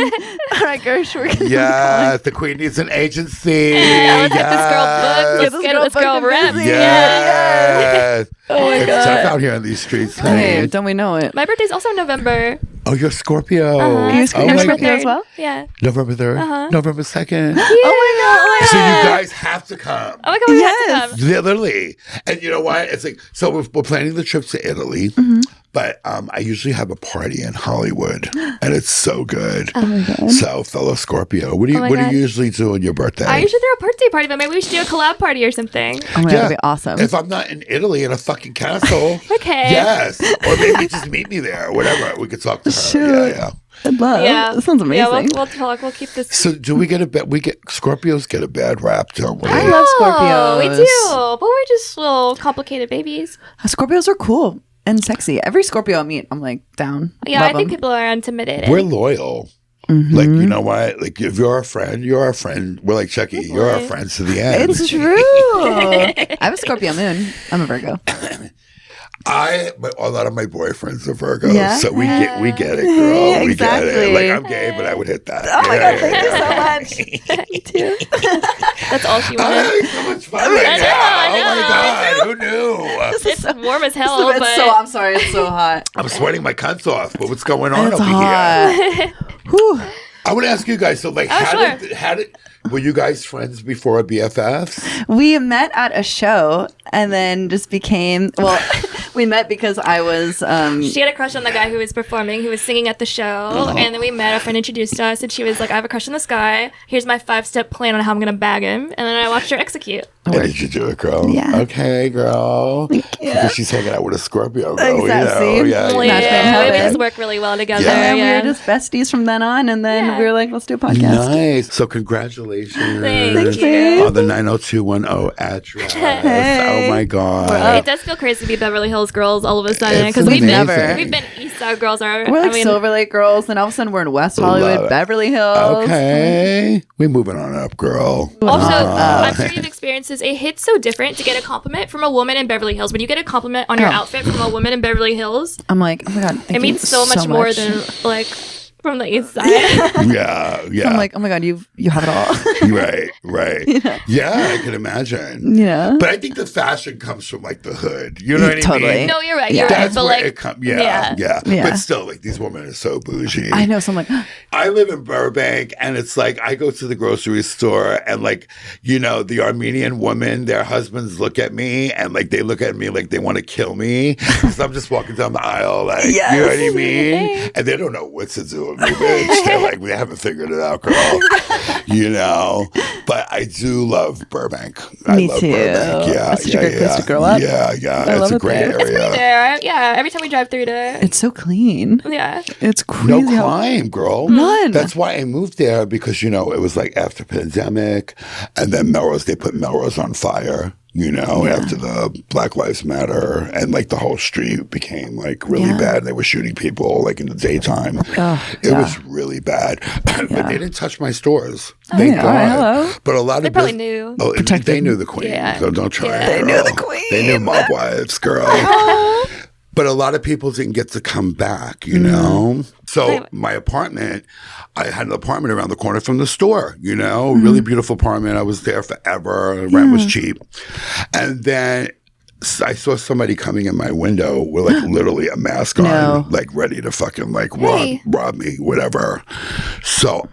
All right, Gersh, we're gonna Yeah, the queen needs an agency. Yeah, let's get this girl booked. Yes. Let's get this girl fucking ripped. busy. Yes. Oh my It's God. tough out here in these streets. Hey, honey. don't we know it? My birthday's also November. Oh, you're Scorpio. You're Scorpio Oh my Scorpio God. as well? Yeah. November 3rd, November 2nd. Oh my So God. you guys have to come. Oh my God, we Yes. have to come. Literally. And you know what? It's like, so we're planning the trip to Italy, Mm-hmm. but I usually have a party in Hollywood, and it's so good. Oh my God. So, fellow Scorpio, what do you Oh my what do God. you usually do on your birthday? I usually throw a birthday party, but maybe we should do a collab party or something. Oh my God, that'd be awesome. If I'm not in Italy in a fucking castle, Okay. yes, or maybe just meet me there, whatever. We could talk to her. Shoot. Yeah. I'd love. Yeah. That sounds amazing. Yeah, we'll talk. We'll keep this. So, do we get a bad? We get Scorpios get a bad rap, don't we? I love Scorpios. Oh, we do, but we're just little complicated babies. Scorpios are cool and sexy. Every Scorpio I meet, I'm like down. Yeah, Love I think 'em. people are intimidated. We're loyal. Mm-hmm. Like, you know what? Like, if you're a friend, you're our friend. We're like Chucky. You're our friends to the end. It's true. I have a Scorpio moon. I'm a Virgo. A lot of my boyfriends are Virgo, Yeah? so we get it, girl. Yeah, We get it. exactly. Like, I'm gay, but I would hit that. Oh my Yeah, God, thank you yeah. so much. Me too. That's all she I'm wanted. having so much fun right I know, now. I Oh my know. God, who knew? It's warm as hell, It's but so, I'm sorry, it's so hot. I'm sweating my cunts off, but what's going on It's over here? hot. Whew. I want to ask you guys, so like, how did, were you guys friends before BFFs? We met at a show and then just became, well, we met because I was, she had a crush on the guy who was performing, who was singing at the show, and then we met. A friend introduced us, and she was like, "I have a crush on this guy. Here's my 5-step plan on how I'm gonna bag him." And then I watched her execute. And did you do it, girl? Yeah. Okay, girl. Because she's hanging out with a Scorpio, girl. Exactly. You know? Yeah. Match made in we heaven. just work really well together. Yeah. And Yeah. we were just besties from then on, and then Yeah. we were like, let's do a podcast. Nice. So congratulations Thank you. babe. on the 90210 address. Hey. Oh my It God. does feel crazy to be Beverly Hills girls all of a sudden It's because we've amazing. been East Side girls. We're like Silver Lake girls, and all of a sudden we're in West Hollywood, Love it. Beverly Hills. Okay. We're moving on up, girl. Also, I'm sure you've experienced this. It hits so different to get a compliment from a woman in Beverly Hills. When you get a compliment on your outfit from a woman in Beverly Hills, I'm like, oh my God. it means so much more than like from the East Side. Yeah. Yeah. I'm like, oh my God, you have it all. Right. Yeah, I can imagine. Yeah. But I think the fashion comes from like the hood. You know what I Totally. mean? No, you're right. Yeah. You're right. That's But where like, it comes. Yeah. Yeah. But still, like these women are so bougie. I know. So I'm like, I live in Burbank, and it's like I go to the grocery store, and like, you know, the Armenian women, their husbands look at me, and like they look at me like they want to kill me because I'm just walking down the aisle, like, you know what I mean? And they don't know what to do with me, bitch. They're like, we haven't figured it out, girl. You know, but I do love Burbank. I Me love too. Burbank. Yeah, That's such a great place to grow up. Yeah, I love it's a it great there. it's pretty area. there. Yeah. Every time we drive through there. it's so clean. Yeah. It's crazy. No how- crime, girl. None. That's why I moved there because, you know, it was like after pandemic, and then Melrose, they put Melrose on fire, you know, after the Black Lives Matter, and like the whole street became like really bad. They were shooting people like in the daytime. It was really bad. But they didn't touch my stores. Thank yeah, God. hello. But a lot They of probably knew. Oh, they knew the queen. Yeah. So don't try. Yeah. They knew the queen. They knew mob wives, girl. But a lot of people didn't get to come back, you know? So my apartment, I had an apartment around the corner from the store, you know? Really beautiful apartment. I was there forever. Rent was cheap. And then I saw somebody coming in my window with like literally a mask on, like ready to fucking like rob me, whatever. So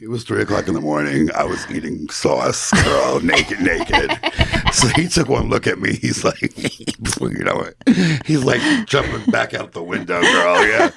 it was 3:00 in the morning. I was eating sauce, girl, naked. So he took one look at me. He's like, before you know it, he's like jumping back out the window, girl. Yeah.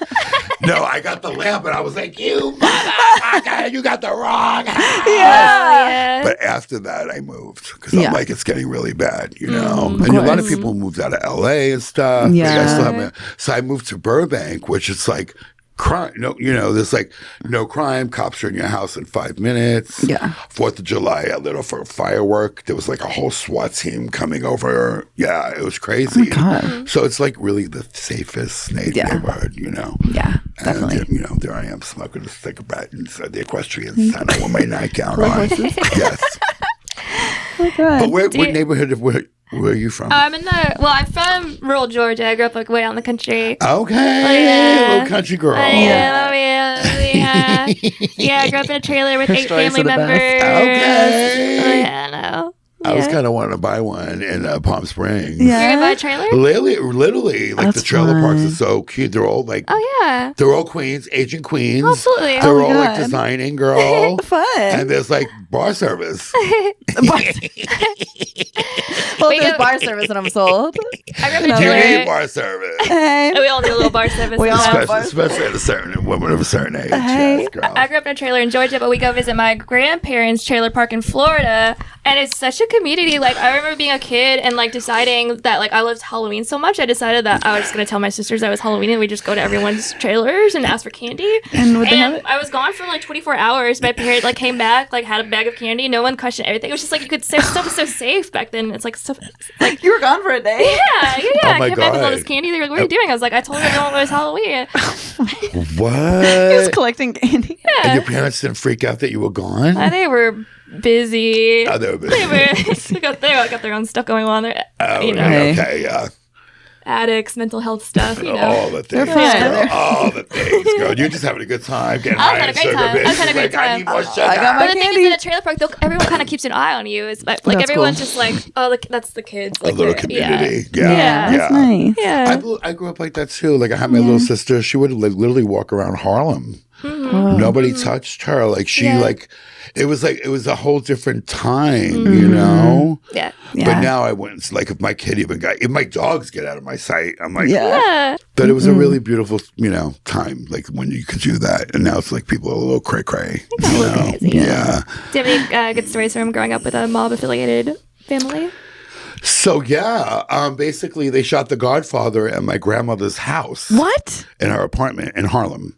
No, I got the lamp, and I was like, you motherfucker, you got the wrong house. Yeah. But after that, I moved because I'm like, it's getting really bad, you know? And a lot of people moved out of LA and stuff. Yeah. Like, I still have so I moved to Burbank, which is like, crime, no, you know, there's like no crime. Cops are in your house in 5 minutes. Yeah. 4th of July, I lit off for a firework. There was like a whole SWAT team coming over. Yeah, it was crazy. God. So it's like really the safest neighborhood, you know. Yeah, definitely. And, you know, there I am smoking a cigarette inside the equestrian center with my nightgown on. Yes. Oh, God. But what neighborhood? Where are you from? I'm from rural Georgia. I grew up like way out in the country. Okay, yeah. little country girl. Yeah. I grew up in a trailer with 8 stories family are the best. members. Okay. Yeah, no. I was kind of wanting to buy one in Palm Springs. Yeah. You're gonna buy a trailer? Literally, like That's the trailer parks fun. are so cute. They're all like, Oh yeah. they're all queens, Asian queens. Absolutely. They're Oh my all like God. designing, girl. Fun. And there's like bar service. Well, We there's go- bar service and I'm sold. I grew up in a You need trailer. bar service. Hey. We all do a little bar service. We all sometimes. have bar- Especially at a certain woman of a certain age. Hey. Yes, girl. I grew up in a trailer in Georgia, but we go visit my grandparents' trailer park in Florida, and it's such a community. Like I remember being a kid and like deciding that like I loved Halloween so much, I decided that I was just gonna tell my sisters that it was Halloween, and we just go to everyone's trailers and ask for candy. And would they have it? I was gone for like 24 hours. My parents like came back, like had a bag of candy. No one questioned everything. It was just like you could. Stuff was so safe back then. It's like stuff. Like You were gone for a day. yeah. Oh my I came back with all God. this candy. They were like, "What are you doing?" I was like, "I told everyone it was Halloween." He was What? collecting candy. And your parents didn't freak out that you were gone? They were busy. Oh, they were busy. they got their own stuff going on. They're, Oh, you know, Hey. okay, yeah. addicts, mental health stuff. You know. All the things, fine. girl. All the things, girl. You're just having a good time, getting high had on a great sugar, time. bitch. I had a She's great like, I time. need more sugar. I got my But the thing candy. is, in a trailer park, everyone kind of keeps an eye on you. It's like That's everyone's cool. just like, oh, look, that's the kids. A Like, little they're- community. Yeah. Yeah. That's nice. Yeah. I grew up like that too. Like I had my little sister. She would literally walk around Harlem. Nobody touched her. Like she it was a whole different time, you know. Yeah. But now I wouldn't like if my kid if my dogs get out of my sight, I'm like, Yeah. But it was a really beautiful, you know, time like when you could do that. And now it's like people are a little cray cray. You know? crazy. Yeah. Do you have any good stories from growing up with a mob affiliated family? So basically they shot The Godfather at my grandmother's house. What? In her apartment in Harlem.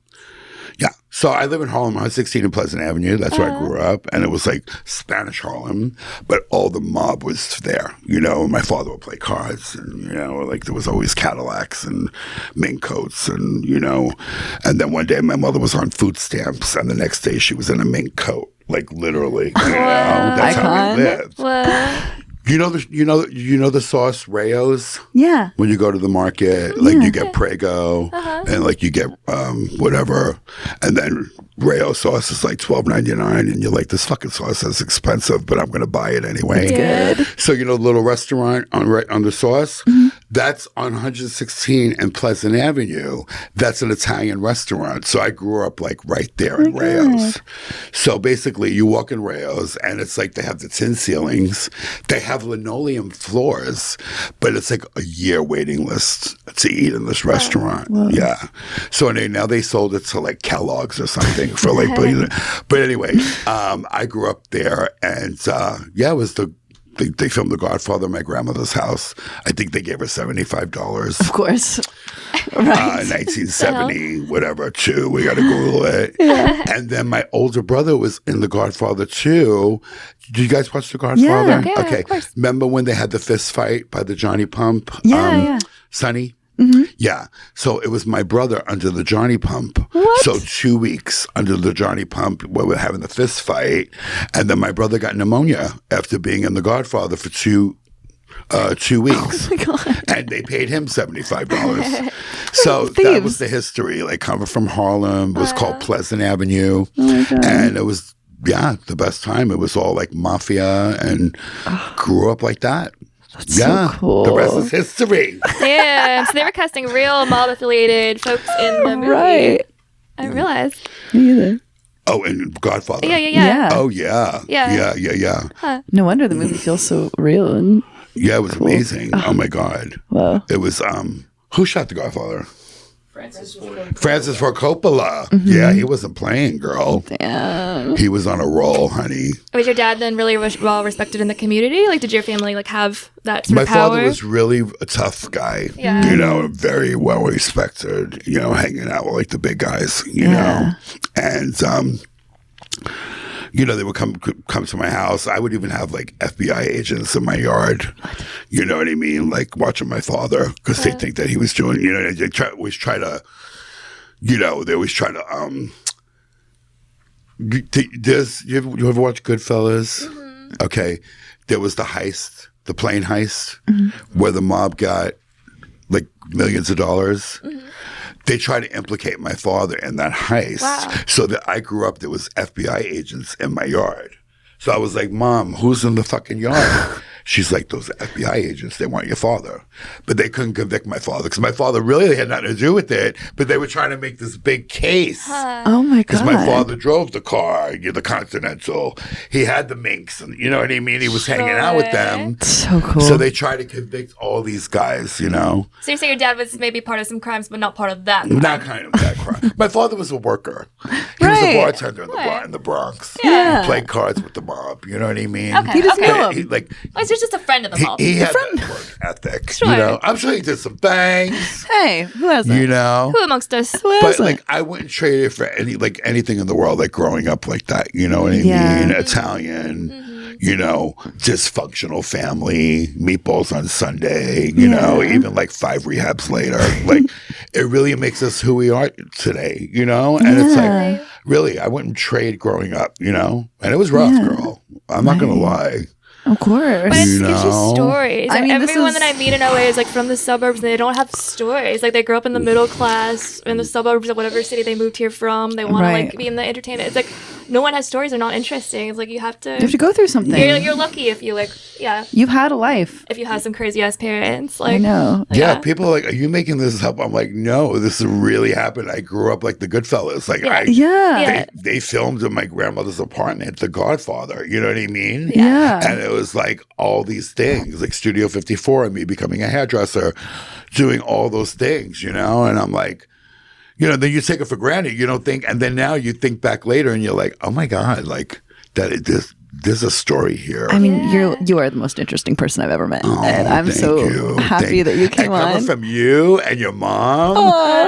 Yeah. So I live in Harlem, 116 in Pleasant Avenue. That's where I grew up. And it was like Spanish Harlem, but all the mob was there. My father would play cards and, like there was always Cadillacs and mink coats and, and then one day my mother was on food stamps and the next day she was in a mink coat. Like literally, that's how we lived. What? You know the sauce Rayo's? Yeah. When you go to the market, like you get Prego and like you get whatever, and then Rayo sauce is like $12.99, and you're like, this fucking sauce is expensive, but I'm gonna buy it anyway. Good. So the little restaurant on the sauce, that's on 116 and Pleasant Avenue. That's an Italian restaurant. So I grew up like right there in Rayo's. So basically, you walk in Rayo's, and it's like they have the tin ceilings, they have linoleum floors, but it's like a year waiting list to eat in this restaurant. Wow. Yeah. So now they sold it to like Kellogg's or something for like but anyway, I grew up there, and it was they filmed The Godfather at my grandmother's house. I think they gave her $75. Of course. Right. 1970, whatever, 2. We got to Google it. Yeah. And then my older brother was in The Godfather 2. Did you guys watch The Godfather? Yeah, okay. Of course. Remember when they had the fist fight by the Johnny Pump? Yeah. Sonny? Mm-hmm. Yeah. So it was my brother under the Johnny Pump. What? So 2 weeks under the Johnny Pump where we're having the fist fight. And then my brother got pneumonia after being in The Godfather for 2 weeks. Oh my God. And they paid him $75. So that was the history. Like coming from Harlem, it was called Pleasant Avenue. Oh my God. And it was, the best time. It was all like mafia and grew up like that. That's so cool. The rest is history. Damn. So they were casting real mob-affiliated folks in the movie. Right. I didn't realize. Me either. Oh, and Godfather. Yeah. Oh, yeah. Yeah. Huh. No wonder the movie feels so real and Yeah, it was amazing. Oh, my God. wow. It was, who shot The Godfather? Francis Ford Coppola. Mm-hmm. Yeah, he wasn't playing, girl. Damn. He was on a roll, honey. Was your dad then really well respected in the community? Like, did your family have that sort My of power? father was really a tough guy. Yeah. Very well respected. Hanging out with like the big guys. Know, and they would come to my house. I would even have like FBI agents in my yard. You know what I mean? Like watching my father because they think that he was doing. They always try to. They always try to. You ever watch Goodfellas? Mm-hmm. Okay, there was the heist, the plane heist, where the mob got like millions of dollars. Mm-hmm. They tried to implicate my father in that heist. Wow. So that I grew up, there was FBI agents in my yard. So I was like, Mom, who's in the fucking yard? She's like, those FBI agents, they want your father. But they couldn't convict my father because my father really had nothing to do with it. But they were trying to make this big case. Oh my God. Because my father drove the car, the Continental. He had the minks, and you know what I mean? He was hanging out with them. So cool. So they tried to convict all these guys, So you're saying your dad was maybe part of some crimes, but not part of that crime. Not kind of that crime. My father was a worker. He was a bartender in the Bronx. Yeah. He played cards with the mob. You know what I mean? Okay. He just knew him. He's just a friend of the mob. He had that work ethic. Sure. I'm sure he did some things. Hey, who hasn't? Who amongst us? Who But hasn't? like I wouldn't trade it for anything in the world, like growing up like that. You know what I mean? Italian, dysfunctional family, meatballs on Sunday, even like 5 rehabs later. Like it really makes us who we are today, And it's like really I wouldn't trade growing up, And it was rough, girl. I'm not gonna lie. Of course. But it gives you stories. I mean, everyone that I meet in LA is like from the suburbs and they don't have stories. Like they grew up in the middle class in the suburbs of whatever city they moved here from. They want to like be in the entertainment. It's like no one has stories. They're not interesting. It's like you have to go through something. You're lucky if you You've had a life. If you have some crazy ass parents. Like I know. Yeah, people are like, are you making this up? I'm like, no, this really happened. I grew up like the Goodfellas. Like they filmed in my grandmother's apartment, The Godfather. You know what I mean? Yeah. And it was like all these things, like Studio 54 and me becoming a hairdresser, doing all those things, And I'm like, then you take it for granted. You don't think, and then now you think back later and you're like, oh my God, like there's a story here. I mean, you are the most interesting person I've ever met, and I'm thank so you. happy that you came and coming on. from you and your mom,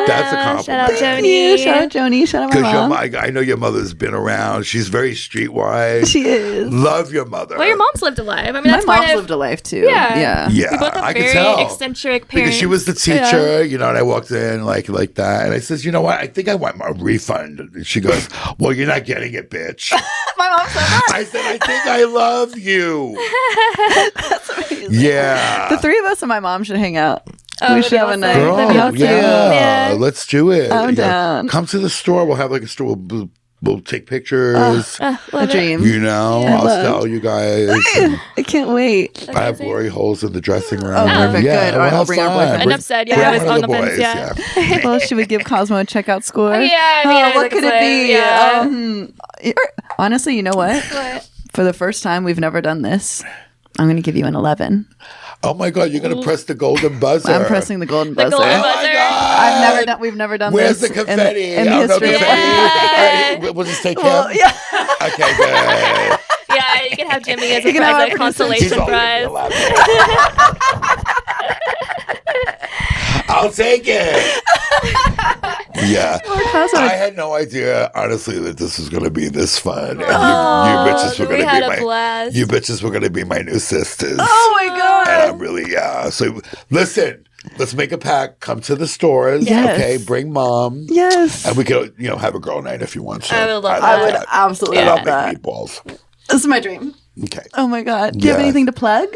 that's a compliment. Shout out Thank you. Shout out Joni. Shout out my Because mom. I know your mother's been around. She's very streetwise. She is. Love your mother. Well, your mom's lived a life. I mean, My that's part mom's of. lived a life too. Yeah. Yeah. We both have I can very tell. eccentric parents. Because she was the teacher, you know, and I walked in like that. And I says, you know what? I think I want my refund. And she goes, well, you're not getting it, bitch. My mom said that. I said, I think I love you. That's amazing. Yeah. The three of us and my mom should hang out. Oh, We that'd should be have a awesome. night. Girl, That'd be awesome. yeah, let's do it. I'm Yeah. down. Come to the store. We'll have like a store. We'll take pictures. A Love it. dream. You know, Yeah. I'll Love. style you guys. I can't wait. I have glory holes in the dressing room. Oh, perfect. Yeah, Good. All right, we'll I'll bring our have boyfriend. fun. Enough said. Yeah, Bring I was one of on the the fence. boys, Yeah. Well, should we give Cosmo a checkout score? Yeah, I mean, what like could it's it be? like, yeah. Honestly, you know what? What? For the first time, we've never done this. I'm going to give you an 11. Oh my God, you're gonna press the golden buzzer. I'm pressing the golden buzzer. golden Oh my buzzer. God. We've never done Where's this the confetti? in the Oh, no history of confetti. Yeah. All right, we'll just take Well, him. yeah. Okay, good. Yeah, you can have Jimmy as a You can have prize, our like producer. He's consolation all prize. over the I'll take it. Yeah. Cosmo. I had no idea, honestly, that this was going to be this fun. And you bitches were we going to had be a my blast. you bitches were going to be my new sisters. Oh my God. And I'm really so listen. Let's make a pact. Come to the stores, Yes. okay? Bring mom, Yes. and we could, have a girl night if you want to. I would love I would that. absolutely And I'll love make that. meatballs. This is my dream. Okay. Oh my God. Do you have Yes. anything to plug?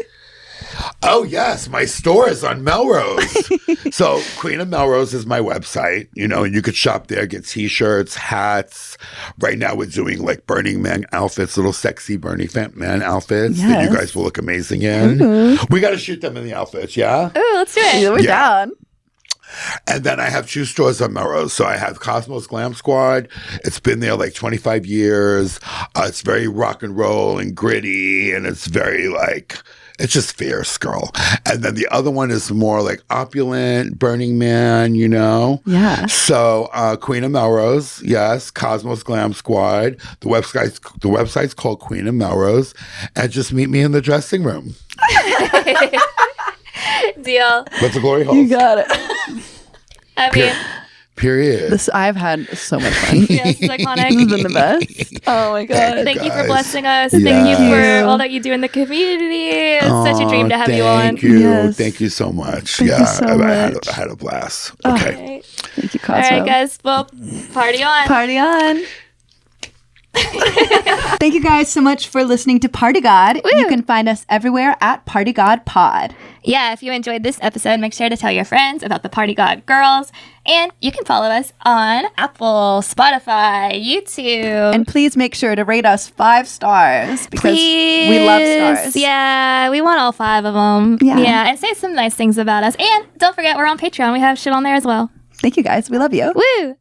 Oh yes, my store is on Melrose. So Queen of Melrose is my website. You could shop there, get t-shirts, hats. Right now we're doing like Burning Man outfits, little sexy Burning Man outfits that you Yes. guys will look amazing in. We got to shoot them in the outfits, yeah? Ooh, let's do it. Yeah, we're Yeah. down. And then I have 2 stores on Melrose. So I have Cosmo's Glam Squad. It's been there like 25 years. It's very rock and roll and gritty, and it's very like, it's just fierce, girl. And then the other one is more like opulent, Burning Man, Yeah. So Queen of Melrose, yes, Cosmo's Glam Squad. The website's called Queen of Melrose. And just meet me in the dressing room. Deal. That's a glory hole. You got it. I mean, Period. I've had so much fun. yes, it's This has iconic. been the best. Oh my God. Thank you for guys. blessing us. Yeah. Thank you Thank for you. all that you do in the community. It's such a dream to have you on. Thank you. Yes. Thank you so much. Thank you so I much. had a blast. Oh. Okay. All right. Thank you, All Cosmo. right, guys. Well, party on. Party on. Thank you guys so much for listening to Party God. You can find us everywhere at Party God Pod. Yeah, if you enjoyed this episode, make sure to tell your friends about the Party God Girls. And you can follow us on Apple, Spotify, YouTube. And please make sure to rate us 5 stars because we love stars. Yeah, we want all 5 of them. Yeah. And say some nice things about us. And don't forget, we're on Patreon. We have shit on there as well. Thank you guys. We love you. Woo!